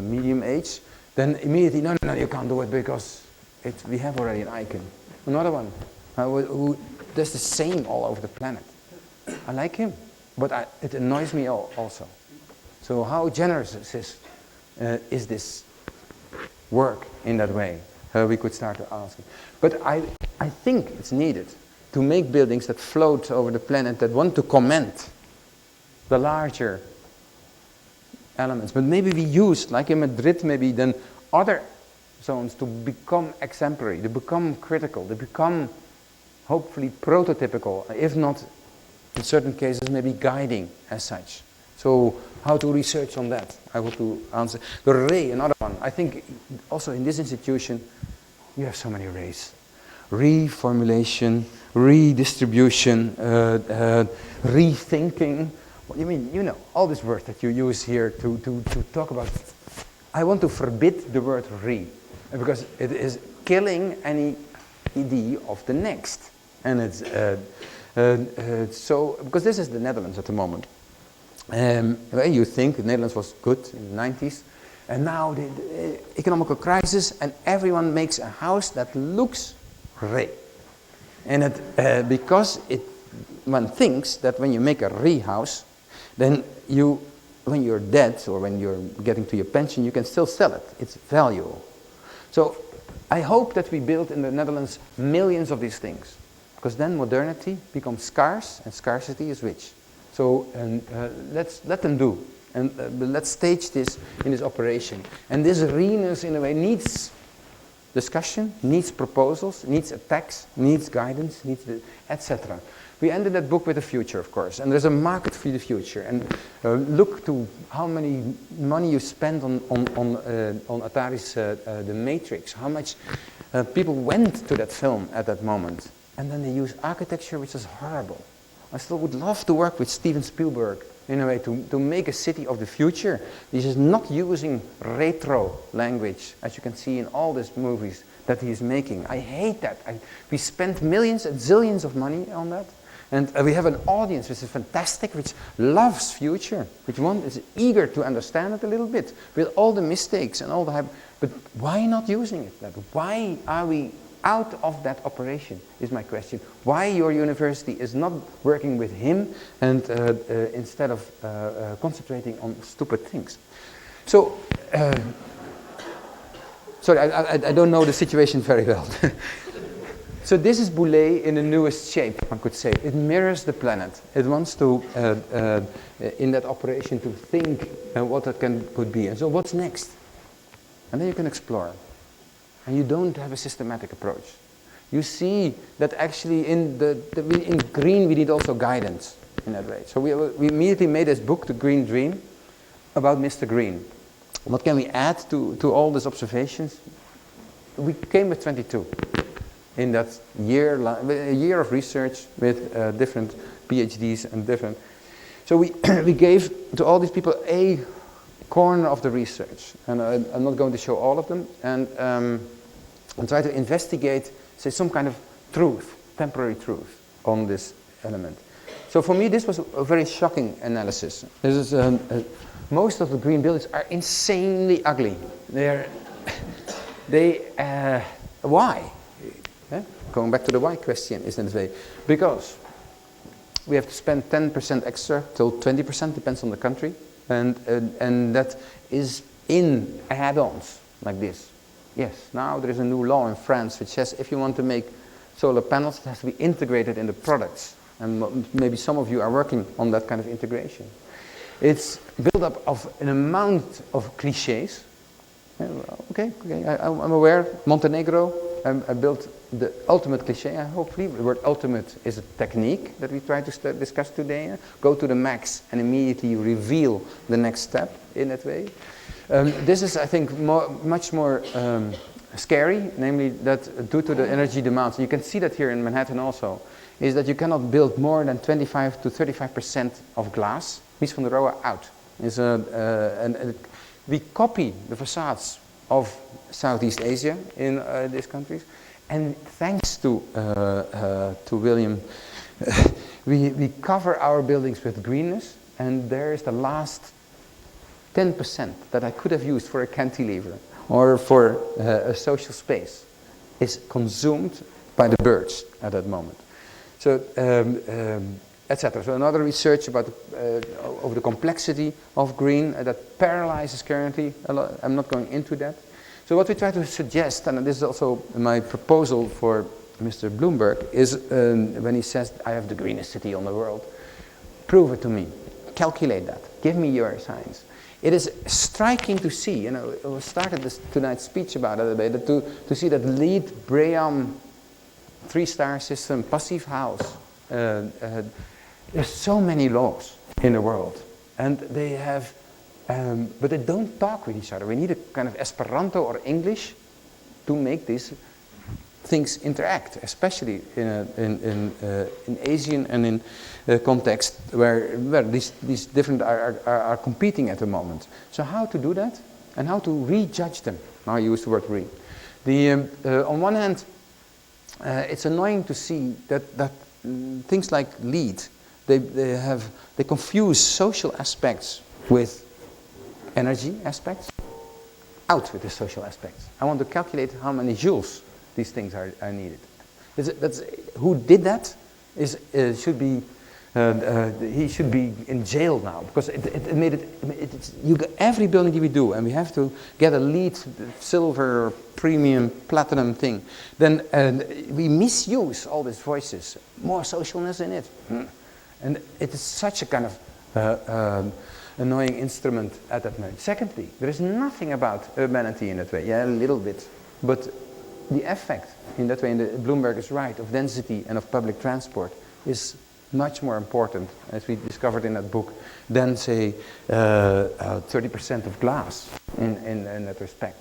medium age, then immediately no, you can't do it because we have already an icon. Another one who does the same all over the planet. I like him, but it annoys me also. So how generous is this work in that way? We could start to ask. But I think it's needed to make buildings that float over the planet, that want to comment the larger elements. But maybe we use, like in Madrid, maybe then other zones to become exemplary, to become critical, to become hopefully prototypical, if not in certain cases maybe guiding as such. So how to research on that? I want to answer. The ray, another one. I think also in this institution you have so many rays. Reformulation, redistribution, rethinking. What do you mean? You know, all these words that you use here to talk about. I want to forbid the word re, because it is killing any idea of the next. And it's so, because this is the Netherlands at the moment. You think the Netherlands was good in the 90s, and now the economical crisis, and everyone makes a house that looks re. And because one thinks that when you make a re house, then when you're dead or when you're getting to your pension, you can still sell it. It's valuable. So I hope that we build in the Netherlands millions of these things, because then modernity becomes scarce and scarcity is rich. So let's let them do, and let's stage this in this operation. And this arenas in a way needs discussion, needs proposals, needs attacks, needs guidance, needs etc. We ended that book with the future, of course, and there's a market for the future. And look to how many money you spend on Atari's The Matrix, how much people went to that film at that moment. And then they use architecture, which is horrible. I still would love to work with Steven Spielberg in a way to make a city of the future. This is not using retro language, as you can see in all these movies that he is making. I hate that. We spent millions and zillions of money on that. And we have an audience which is fantastic, which loves future, which is eager to understand it a little bit, with all the mistakes and all the hype. But why not using it? Why are we out of that operation, is my question. Why your university is not working with him and instead of concentrating on stupid things. So, sorry, I don't know the situation very well. So this is Boulay in the newest shape, I could say. It mirrors the planet. It wants to, in that operation, to think what it could be. And so what's next? And then you can explore. And you don't have a systematic approach. You see that actually in green we need also guidance in that way. So we immediately made this book, The Green Dream, about Mr. Green. What can we add to all these observations? We came with 22 in that a year of research with different PhDs and different. So we gave to all these people a corner of the research, and I'm not going to show all of them, and try to investigate, say, some kind of truth temporary truth on this element. So for me, this was a very shocking analysis. This is, most of the green buildings are insanely ugly. Why? Going back to the why question, isn't it? Because we have to spend 10% extra till 20%, depends on the country, and that is in add-ons like this. Yes, now there is a new law in France which says if you want to make solar panels, it has to be integrated in the products. And maybe some of you are working on that kind of integration. It's built up of an amount of cliches. Okay, I'm aware. Montenegro, I built the ultimate cliche. Hopefully, the word ultimate is a technique that we try to discuss today. Go to the max and immediately reveal the next step in that way. This is, I think, much more scary, namely that due to the energy demands, you can see that here in Manhattan also, is that you cannot build more than 25 to 35% of glass. Mies van der Rohe out. We copy the facades of Southeast Asia in these countries, and thanks to William, we cover our buildings with greenness, and there is the last 10% that I could have used for a cantilever or for a social space is consumed by the birds at that moment. So, etc. So another research about over the complexity of green that paralyzes currently a lot. I'm not going into that. So what we try to suggest, and this is also my proposal for Mr. Bloomberg, is when he says, I have the greenest city on the world, prove it to me. Calculate that. Give me your science. It is striking to see, you know, I started tonight's speech about it a bit, to see that LEED, BREEAM, 3-star system, passive house. There's so many laws in the world, and they have, but they don't talk with each other. We need a kind of Esperanto or English to make these things interact, especially in Asian and in context where these different are competing at the moment. So how to do that, and how to rejudge them? Now I use the word re. On one hand, it's annoying to see that things like LEED, they confuse social aspects with energy aspects. Out with the social aspects. I want to calculate how many joules these things are needed. Who did that should be he should be in jail now, because it made it. Every building we do, and we have to get a LEED, silver, premium, platinum thing. Then we misuse all these voices. More socialness in it, and it is such a kind of annoying instrument at that moment. Secondly, there is nothing about urbanity in that way. Yeah, a little bit, but the effect in that way, and Bloomberg is right, of density and of public transport is much more important, as we discovered in that book, than say 30% of glass in that respect.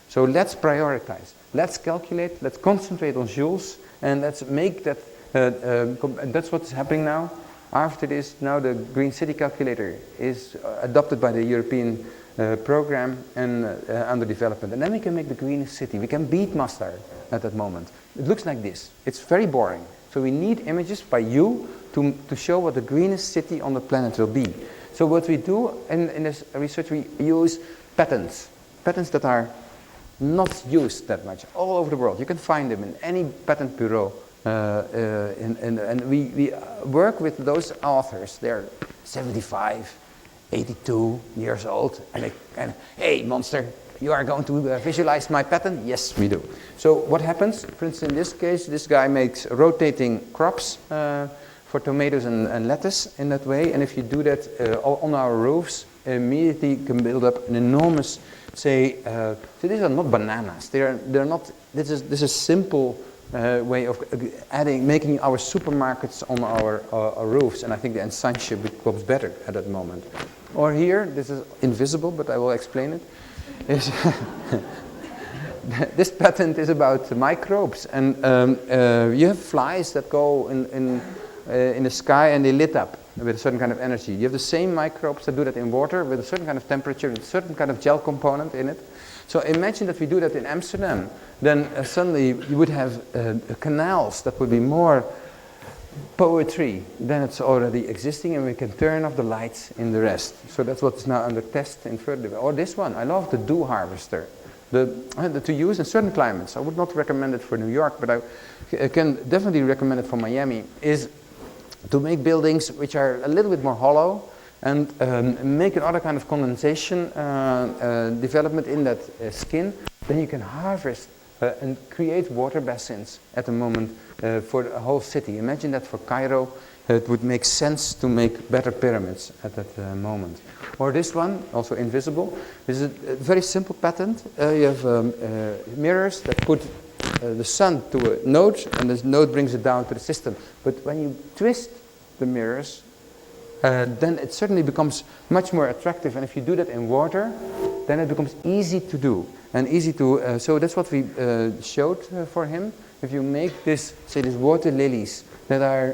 So let's prioritize, let's calculate, let's concentrate on joules, and let's make that, and that's what's happening now. After this, now the Green City Calculator is adopted by the European program and under development. And then we can make the greenest city. We can beat Maastricht at that moment. It looks like this. It's very boring. So we need images by you to show what the greenest city on the planet will be. So what we do in this research, we use patents. Patents that are not used that much all over the world. You can find them in any patent bureau. And we work with those authors. They're 75, 82 years old, and hey, monster, you are going to visualize my pattern? Yes, we do. So what happens? For instance, in this case, this guy makes rotating crops for tomatoes and lettuce in that way. And if you do that on our roofs, immediately you can build up an enormous, say, so these are not bananas. They're not. This is simple. Way of making our supermarkets on our roofs, and I think the ensignship becomes better at that moment. Or here, this is invisible, but I will explain it. This patent is about microbes, and you have flies that go in the sky and they lit up with a certain kind of energy. You have the same microbes that do that in water with a certain kind of temperature, with a certain kind of gel component in it. So imagine that we do that in Amsterdam. Then suddenly you would have canals that would be more poetry than it's already existing, and we can turn off the lights in the rest. So that's what's now under test in further. Or this one, I love the dew harvester. To use in certain climates. I would not recommend it for New York, but I can definitely recommend it for Miami, is to make buildings which are a little bit more hollow and make another kind of condensation development in that skin. Then you can harvest and create water basins at the moment for the whole city. Imagine that for Cairo. It would make sense to make better pyramids at that moment. Or this one, also invisible. This is a very simple patent. You have mirrors that put the sun to a node, and this node brings it down to the system. But when you twist the mirrors, then it certainly becomes much more attractive. And if you do that in water, then it becomes easy to do. And easy to, so that's what we showed for him. If you make this, say these water lilies that are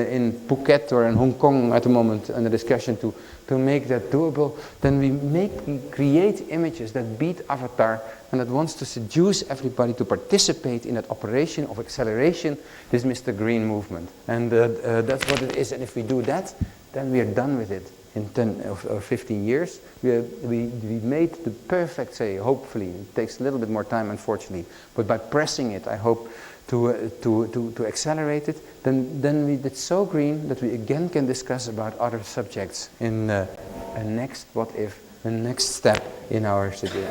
in Phuket or in Hong Kong at the moment under discussion to make that doable, then we create images that beat Avatar and that wants to seduce everybody to participate in that operation of acceleration, this Mr. Green movement. And that's what it is. And if we do that, then we are done with it in 10 or 15 years. We made the perfect, say, hopefully. It takes a little bit more time, unfortunately. But by pressing it, I hope to accelerate it, then it's so green that we again can discuss about other subjects in a next what if, a next step in our city.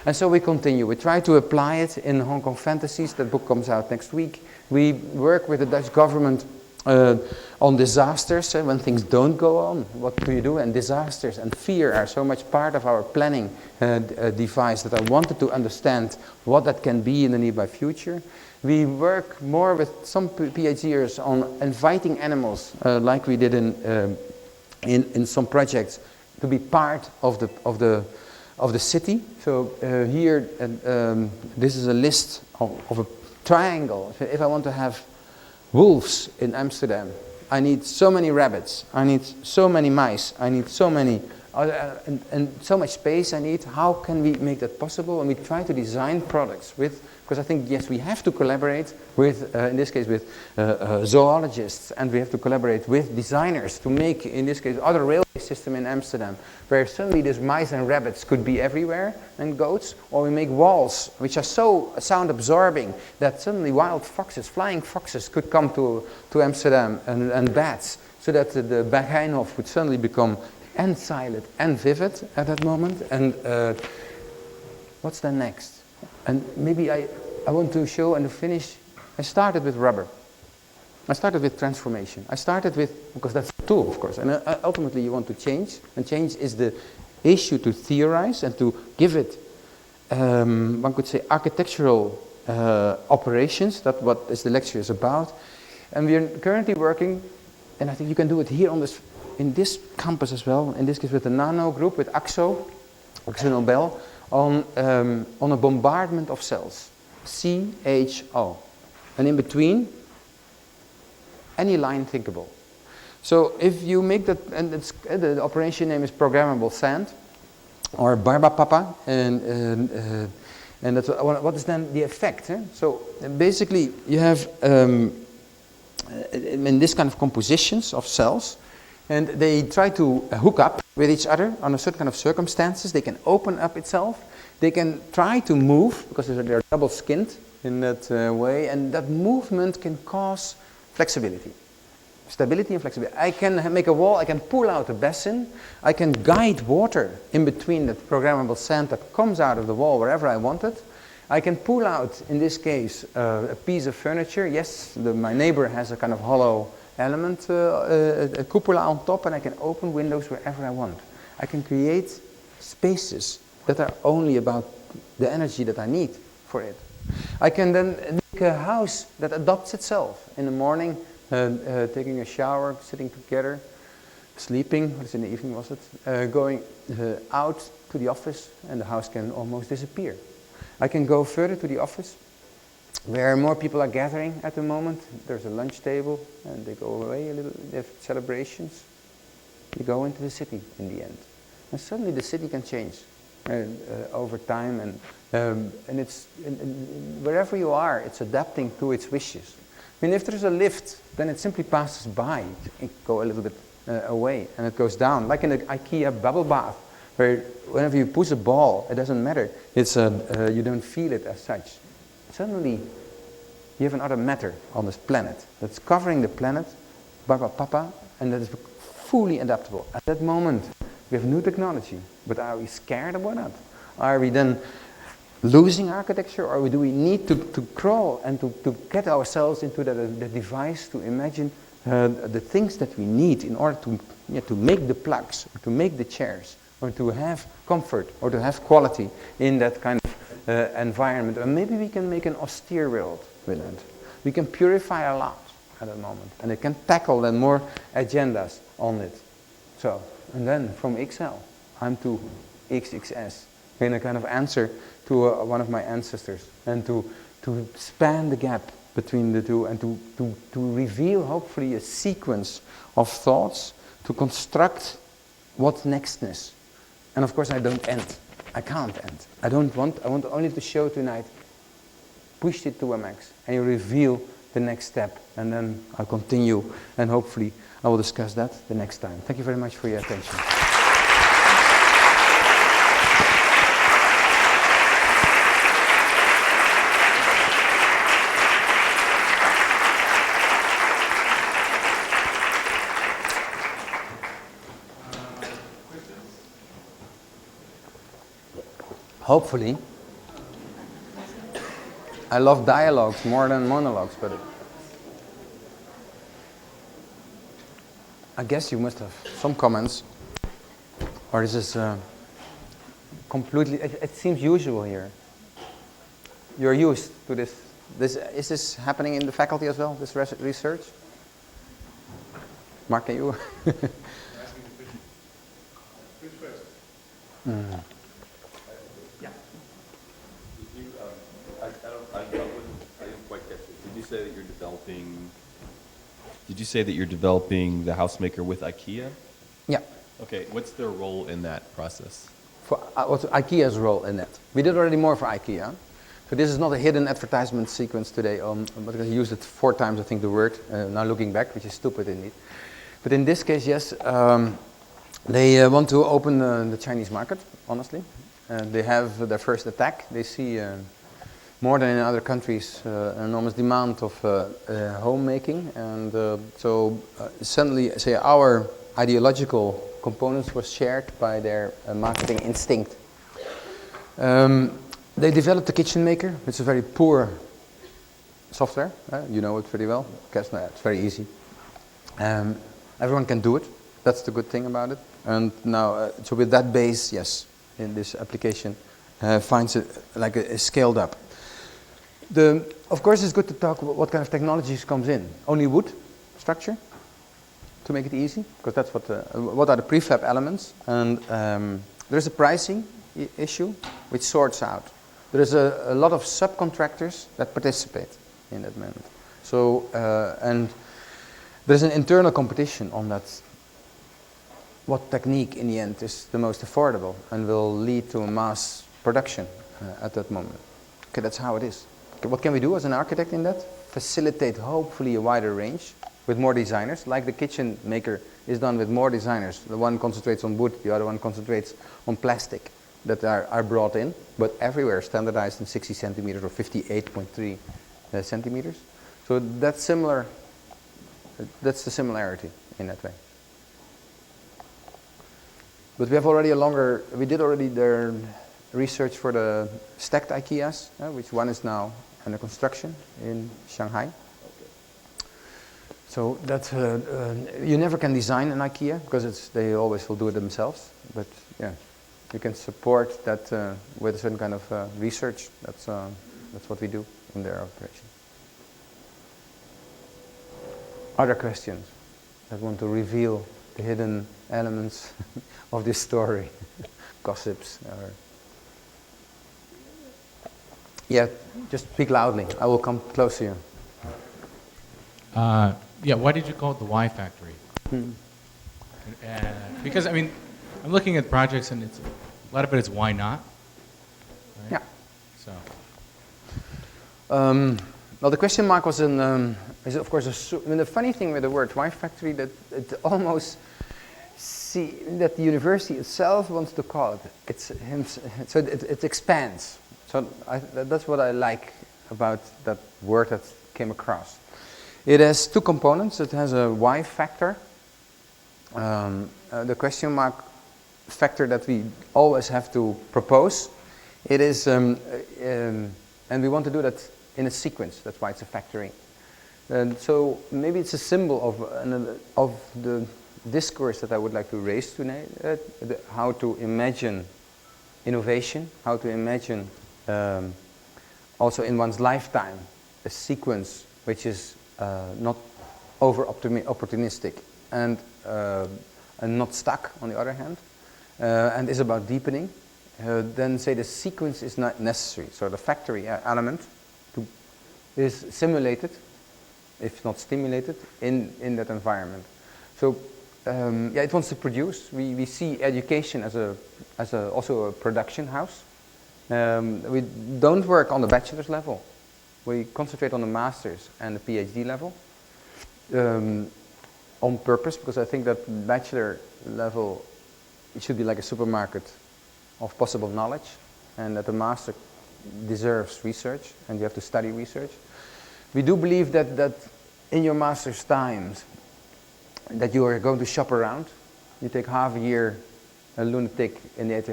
And so we continue. We try to apply it in Hong Kong Fantasies. That book comes out next week. We work with the Dutch government on disasters, when things don't go on, what do you do? And disasters and fear are so much part of our planning device that I wanted to understand what that can be in the nearby future. We work more with some PhDers on inviting animals, like we did in some projects, to be part of the city. So here, this is a list of a triangle. If I want to have wolves in Amsterdam, I need so many rabbits, I need so many mice, I need so many, and so much space I need. How can we make that possible? And we try to design products with, because I think, yes, we have to collaborate with, in this case, with zoologists, and we have to collaborate with designers to make, in this case, other railway system in Amsterdam, where suddenly these mice and rabbits could be everywhere, and goats, or we make walls which are so sound absorbing that suddenly wild foxes, flying foxes, could come to Amsterdam, and bats, so that the Berghainhof would suddenly become and silent and vivid at that moment. And what's the next? And maybe I want to show and to finish. I started with rubber. I started with transformation. I started with, because that's a tool, of course, and ultimately you want to change, and change is the issue to theorize and to give it, one could say, architectural operations. That's what the lecture is about. And we are currently working, and I think you can do it here on this, in this campus as well, in this case with the Nano group, with AXO Nobel, on a bombardment of cells, CHO, and in between, any line thinkable. So if you make that, and the operation name is programmable sand, or Barbapapa, and that's what is then the effect? So basically, you have in this kind of compositions of cells, and they try to hook up with each other under certain kind of circumstances. They can open up itself. They can try to move, because they're double-skinned in that way, and that movement can cause flexibility. Stability and flexibility. I can make a wall, I can pull out a basin, I can guide water in between that programmable sand that comes out of the wall wherever I want it. I can pull out, in this case, a piece of furniture. Yes, my neighbor has a kind of hollow element, a cupola on top, and I can open windows wherever I want. I can create spaces that are only about the energy that I need for it. I can then make a house that adopts itself. In the morning, taking a shower, sitting together, sleeping, what is in the evening was it? Going out to the office, and the house can almost disappear. I can go further to the office, where more people are gathering at the moment. There's a lunch table, and they go away a little, they have celebrations. You go into the city in the end. And suddenly the city can change. over time, and it's wherever you are, it's adapting to its wishes. I mean, if there's a lift, then it simply passes by. It go a little bit away, and it goes down, like in an IKEA bubble bath, where whenever you push a ball, it doesn't matter. It's you don't feel it as such. Suddenly, you have another matter on this planet that's covering the planet, Papa, and that is fully adaptable. At that moment, we have new technology, but are we scared about that? Are we then losing architecture, or do we need to crawl and to get ourselves into the device to imagine the things that we need in order to make the plugs, or to make the chairs, or to have comfort, or to have quality in that kind of environment? Or maybe we can make an austere world with it. We can purify a lot at that moment, and it can tackle then more agendas on it. So, and then from XL, I'm to XXS, in a kind of answer to one of my ancestors, and to span the gap between the two, and to reveal hopefully a sequence of thoughts to construct what's nextness. And of course I don't end. I can't end. I want only to show tonight, push it to a max, and you reveal the next step, and then I'll continue, and hopefully I will discuss that the next time. Thank you very much for your attention. Hopefully. I love dialogues more than monologues, but I guess you must have some comments, or is this completely, it seems usual here. You're used to this. Is this happening in the faculty as well, this research? Mark, can you? Did you say that you're developing the housemaker with IKEA? Yeah. Okay, what's their role in that process? What's IKEA's role in that? We did already more for IKEA. So this is not a hidden advertisement sequence today, but I used it 4 times, I think, the word, now looking back, which is stupid indeed. But in this case, yes, they want to open the Chinese market, honestly. They have their first attack. They see more than in other countries, an enormous demand of homemaking, and so suddenly, say, our ideological components was shared by their marketing instinct. They developed the Kitchen Maker. It's a very poor software. You know it pretty well. It's very easy. Everyone can do it. That's the good thing about it. And now, so with that base, yes, in this application, finds it like a scaled up. Of course, it's good to talk about what kind of technologies comes in. Only wood structure to make it easy, because that's what are the prefab elements. And there's a pricing issue which sorts out. There's a lot of subcontractors that participate in that manner. So, and there's an internal competition on that. What technique in the end is the most affordable and will lead to a mass production at that moment. Okay, that's how it is. What can we do as an architect in that? Facilitate hopefully a wider range with more designers, like the Kitchen Maker is done with more designers. The one concentrates on wood, the other one concentrates on plastic that are brought in, but everywhere standardized in 60 centimeters or 58.3 centimeters. So that's similar, that's the similarity in that way. But we have already we did already the research for the stacked IKEAs, which one is now under construction in Shanghai. So that you never can design an IKEA because they always will do it themselves. But yeah, you can support that with a certain kind of research. That's what we do in their operation. Other questions that want to reveal the hidden elements of this story, gossips, or yeah, just speak loudly. I will come close to you. Yeah, why did you call it the Y Factory? Because I mean, I'm looking at projects and a lot of it is why not. Right? Yeah. So, Well, the question mark was is of course the funny thing with the word Y factory that it almost that the university itself wants to call it. So it expands. So that's what I like about that word that came across. It has two components. It has a Y factor, the question mark factor that we always have to propose. It is, and we want to do that in a sequence. That's why it's a factoring. And so maybe it's a symbol of the discourse that I would like to raise today, how to imagine innovation, how to imagine also in one's lifetime a sequence which is not over-opportunistic and not stuck on the other hand, and is about deepening. Then say the sequence is not necessary. So the factory element is simulated, if not stimulated, in that environment. So yeah, it wants to produce. We see education as also a production house. We don't work on the bachelor's level. We concentrate on the master's and the PhD level on purpose, because I think that bachelor level it should be like a supermarket of possible knowledge, and that the master deserves research, and you have to study research. We do believe that in your master's times that you are going to shop around. You take half a year a lunatic in the ETH,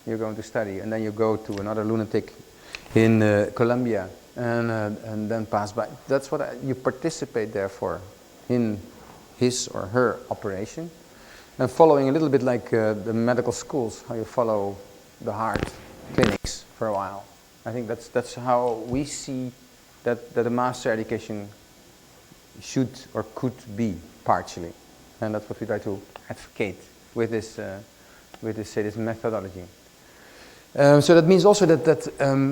you're going to study, and then you go to another lunatic in Colombia, and then pass by. That's what you participate therefore in his or her operation, and following a little bit like the medical schools, how you follow the heart clinics for a while. I think that's how we see that a master education should or could be partially, and that's what we try to advocate with this methodology. So that means also that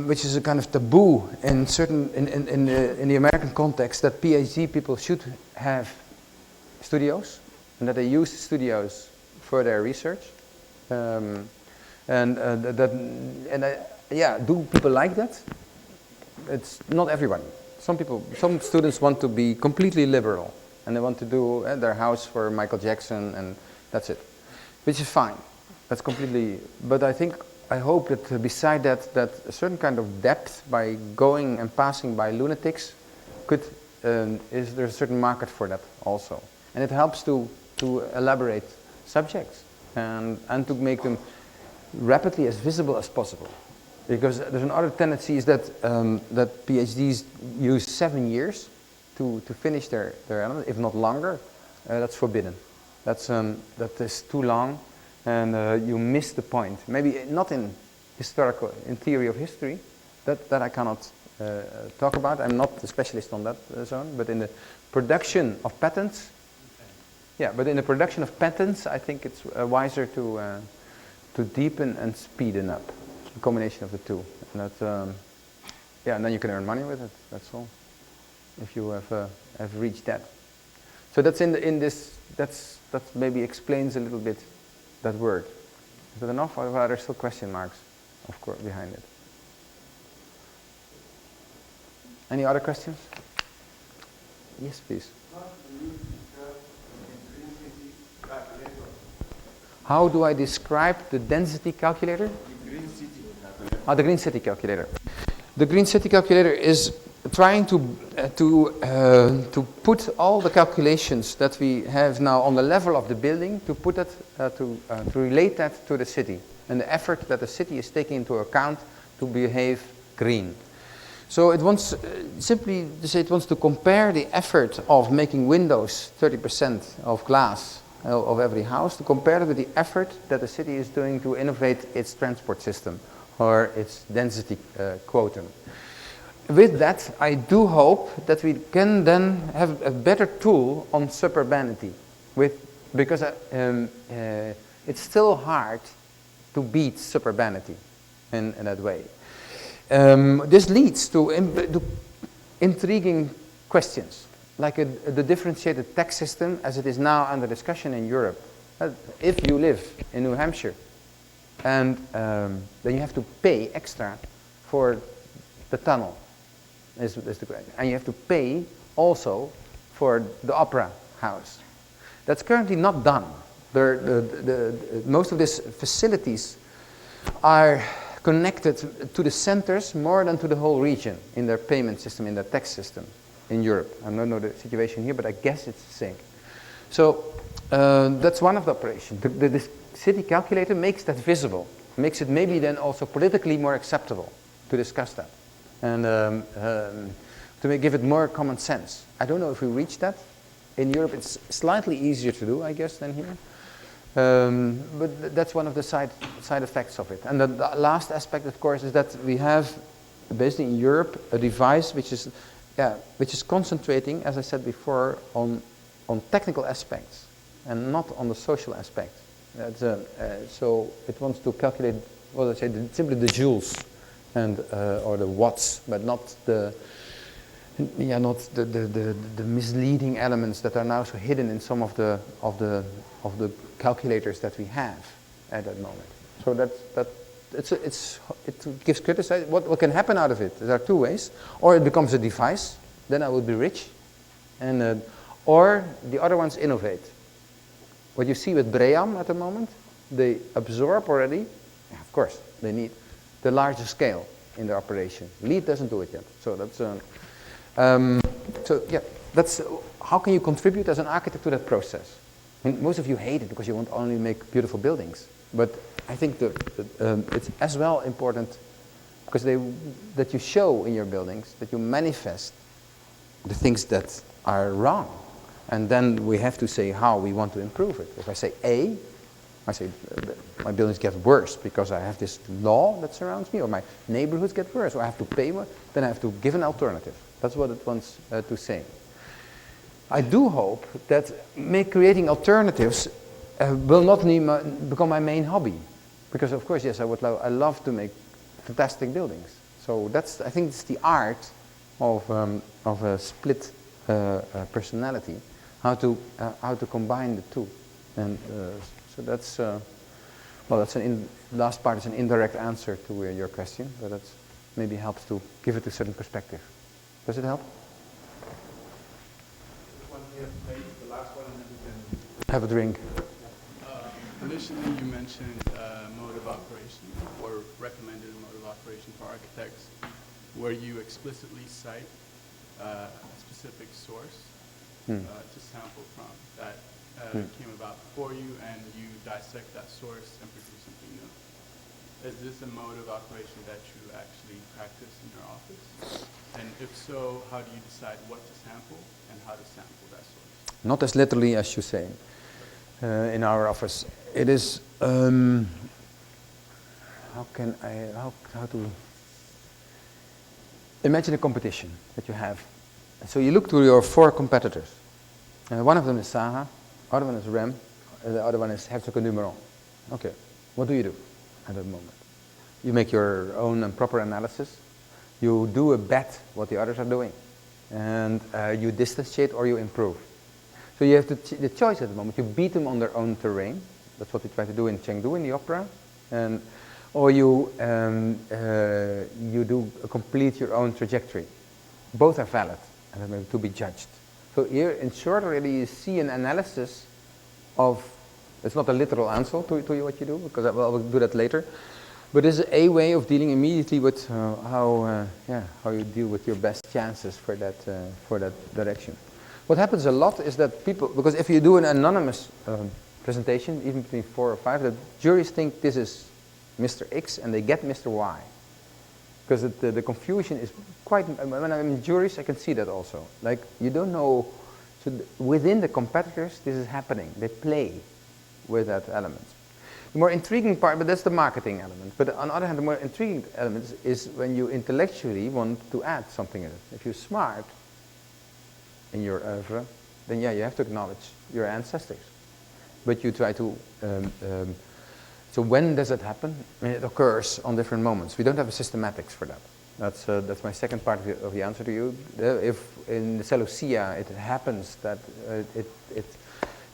which is a kind of taboo in certain in the American context, that PhD people should have studios and that they use studios for their research. Yeah, do people like that? It's not everybody. Some students want to be completely liberal, and they want to do their house for Michael Jackson, and that's it, which is fine. That's completely. But I hope that beside that a certain kind of depth by going and passing by lunatics is there a certain market for that also, and it helps to elaborate subjects and to make them rapidly as visible as possible. Because there's another tendency is that PhDs use 7 years to finish their element, if not longer. That's forbidden. That is too long, and you miss the point. Maybe not in theory of history, that I cannot talk about. I'm not a specialist on that zone, but in the production of patents, yeah. But in the production of patents, I think it's wiser to deepen and speeden up. A combination of the two, and that, yeah, and then you can earn money with it. That's all. If you have reached that, so that's in this. That maybe explains a little bit that word. Is that enough, or are there still question marks, of course, behind it? Any other questions? Yes, please. How do I describe the density calculator? The Green City calculator. The Green City calculator is trying to put all the calculations that we have now on the level of the building, to put that to relate that to the city, and the effort that the city is taking into account to behave green. So it wants simply to say it wants to compare the effort of making windows 30% of glass of every house, to compare it with the effort that the city is doing to innovate its transport system or its density quotient. With that, I do hope that we can then have a better tool on suburbanity, because it's still hard to beat suburbanity in that way. This leads to intriguing questions, like the differentiated tax system as it is now under discussion in Europe. If you live in New Hampshire, And then you have to pay extra for the tunnel. And you have to pay also for the opera house. That's currently not done. Most of these facilities are connected to the centers more than to the whole region in their payment system, in their tax system in Europe. I don't know the situation here, but I guess it's the same. So that's one of the operations. The city calculator makes that visible, makes it maybe then also politically more acceptable to discuss that, and to give it more common sense. I don't know if we reach that. In Europe, it's slightly easier to do, I guess, than here. But that's one of the side effects of it. And the last aspect, of course, is that we have, basically in Europe, a device which is concentrating, as I said before, on technical aspects and not on the social aspects. So it wants to calculate, what I say, simply the joules and or the watts, but not the misleading elements that are now so hidden in some of the calculators that we have at that moment. So it gives criticism. What can happen out of it? There are two ways: or it becomes a device, then I will be rich, and or the other ones innovate. What you see with Bream at the moment, they absorb already. Yeah, of course, they need the larger scale in their operation. LEED doesn't do it yet. So that's. That's how can you contribute as an architect to that process? And most of you hate it because you want only make beautiful buildings, but I think it's as well important because that you show in your buildings, that you manifest the things that are wrong, and then we have to say how we want to improve it. If I say A, I say my buildings get worse because I have this law that surrounds me, or my neighborhoods get worse, or I have to pay more, then I have to give an alternative. That's what it wants to say. I do hope that creating alternatives will not become my main hobby. Because of course, yes, I love to make fantastic buildings. So I think it's the art of a split personality, how to combine the two. And so that's, last part is an indirect answer to your question, but that maybe helps to give it a certain perspective. Does it help? The last one, and then we can have a drink. Initially, you mentioned mode of operation, or recommended mode of operation for architects, where you explicitly cite a specific source to sample from that came about before you, and you dissect that source and produce something new. Is this a mode of operation that you actually practice in your office? And if so, how do you decide what to sample and how to sample that source? Not as literally as you say. In our office, it is how to imagine a competition that you have. So you look to your 4 competitors. One of them is Saha, other one is Rem, and the other one is Herzog and Numeron. Okay, what do you do at that moment? You make your own and proper analysis. You do a bet what the others are doing, and you distantiate or you improve. So you have the choice at the moment. You beat them on their own terrain. That's what we try to do in Chengdu in the opera, or you do complete your own trajectory. Both are valid and are to be judged. So here, in short, already you see an analysis of. It's not a literal answer to what you do, because I will do that later. But it's a way of dealing immediately with how you deal with your best chances for that direction. What happens a lot is that people, because if you do an anonymous presentation, even between 4 or 5, the juries think this is Mr. X and they get Mr. Y. Because the confusion is quite, when I'm in juries, I can see that also. Like, you don't know, so within the competitors, this is happening. They play with that element. The more intriguing part, but that's the marketing element. But on the other hand, the more intriguing element is when you intellectually want to add something in it. If you're smart in your oeuvre, then yeah, you have to acknowledge your ancestors. But you try to, so when does it happen? It occurs on different moments. We don't have a systematics for that. That's my second part of the answer to you. If in the Seleucia it happens that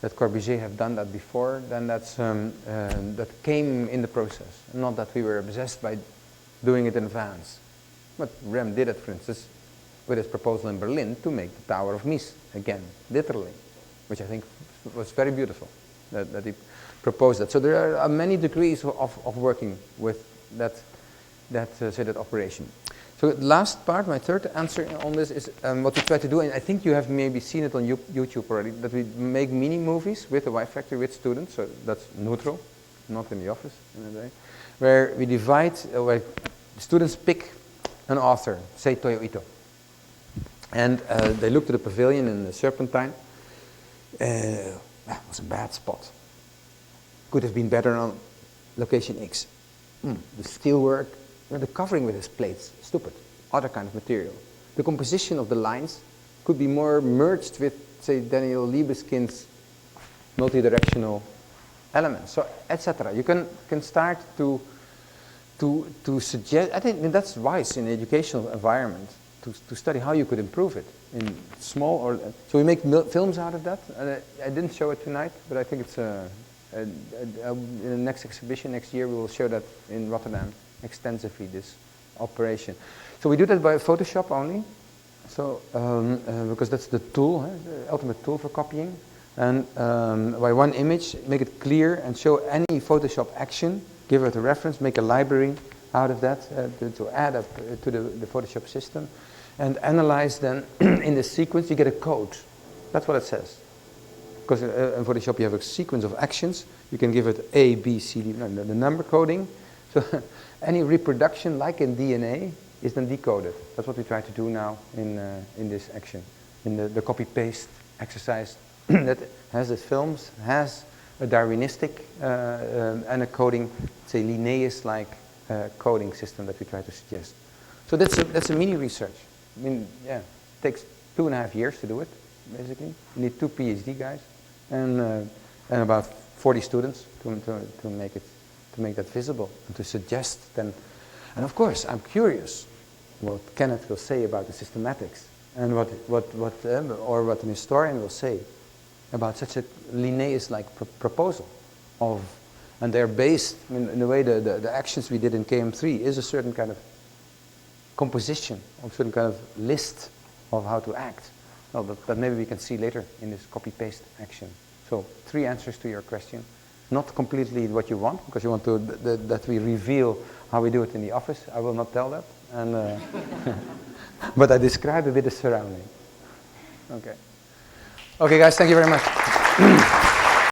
that Corbusier have done that before, then that came in the process. Not that we were obsessed by doing it in advance. But Rem did it, for instance, with his proposal in Berlin to make the Tower of Mies again, literally, which I think was very beautiful, that he proposed that. So there are many degrees of working with that operation. So the last part, my third answer on this is what we try to do, and I think you have maybe seen it on YouTube already, that we make mini movies with the Y Factory with students, so that's neutral, not in the office in a day, where we divide, where students pick an author, say Toyo Ito, and they look to the pavilion in the Serpentine. It was a bad spot. Could have been better on location X. The steelwork, the covering with his plates, stupid. Other kind of material. The composition of the lines could be more merged with, say, Daniel Liebeskind's multi-directional elements, so etc. You can start to suggest. I think that's wise in an educational environment to study how you could improve it in small or. So we make films out of that. I didn't show it tonight, but I think it's in the next exhibition next year we will show that in Rotterdam extensively, this operation. So we do that by Photoshop only, so because that's the tool, the ultimate tool for copying, and by one image make it clear and show any Photoshop action, give it a reference, make a library out of that to add up to the Photoshop system, and analyze then in the sequence you get a code. That's what it says. Because in Photoshop you have a sequence of actions. You can give it A, B, C, D, the number coding. So any reproduction, like in DNA, is then decoded. That's what we try to do now in this action, in the copy-paste exercise that has the films, has a Darwinistic and a coding, say Linnaeus-like coding system that we try to suggest. So that's a mini research. I mean, yeah, it takes 2.5 years to do it, basically. You need 2 PhD guys and about 40 students to make that visible and to suggest then. And of course, I'm curious what Kenneth will say about the systematics and what an historian will say about such a Linnaeus-like proposal of, and they're based in the way the actions we did in KM3 is a certain kind of composition, a certain kind of list of how to act. Well, that maybe we can see later in this copy-paste action. So 3 answers to your question. Not completely what you want, because you want to that we reveal how we do it in the office. I will not tell that. And but I describe a bit the surrounding. Okay. Okay, guys, thank you very much.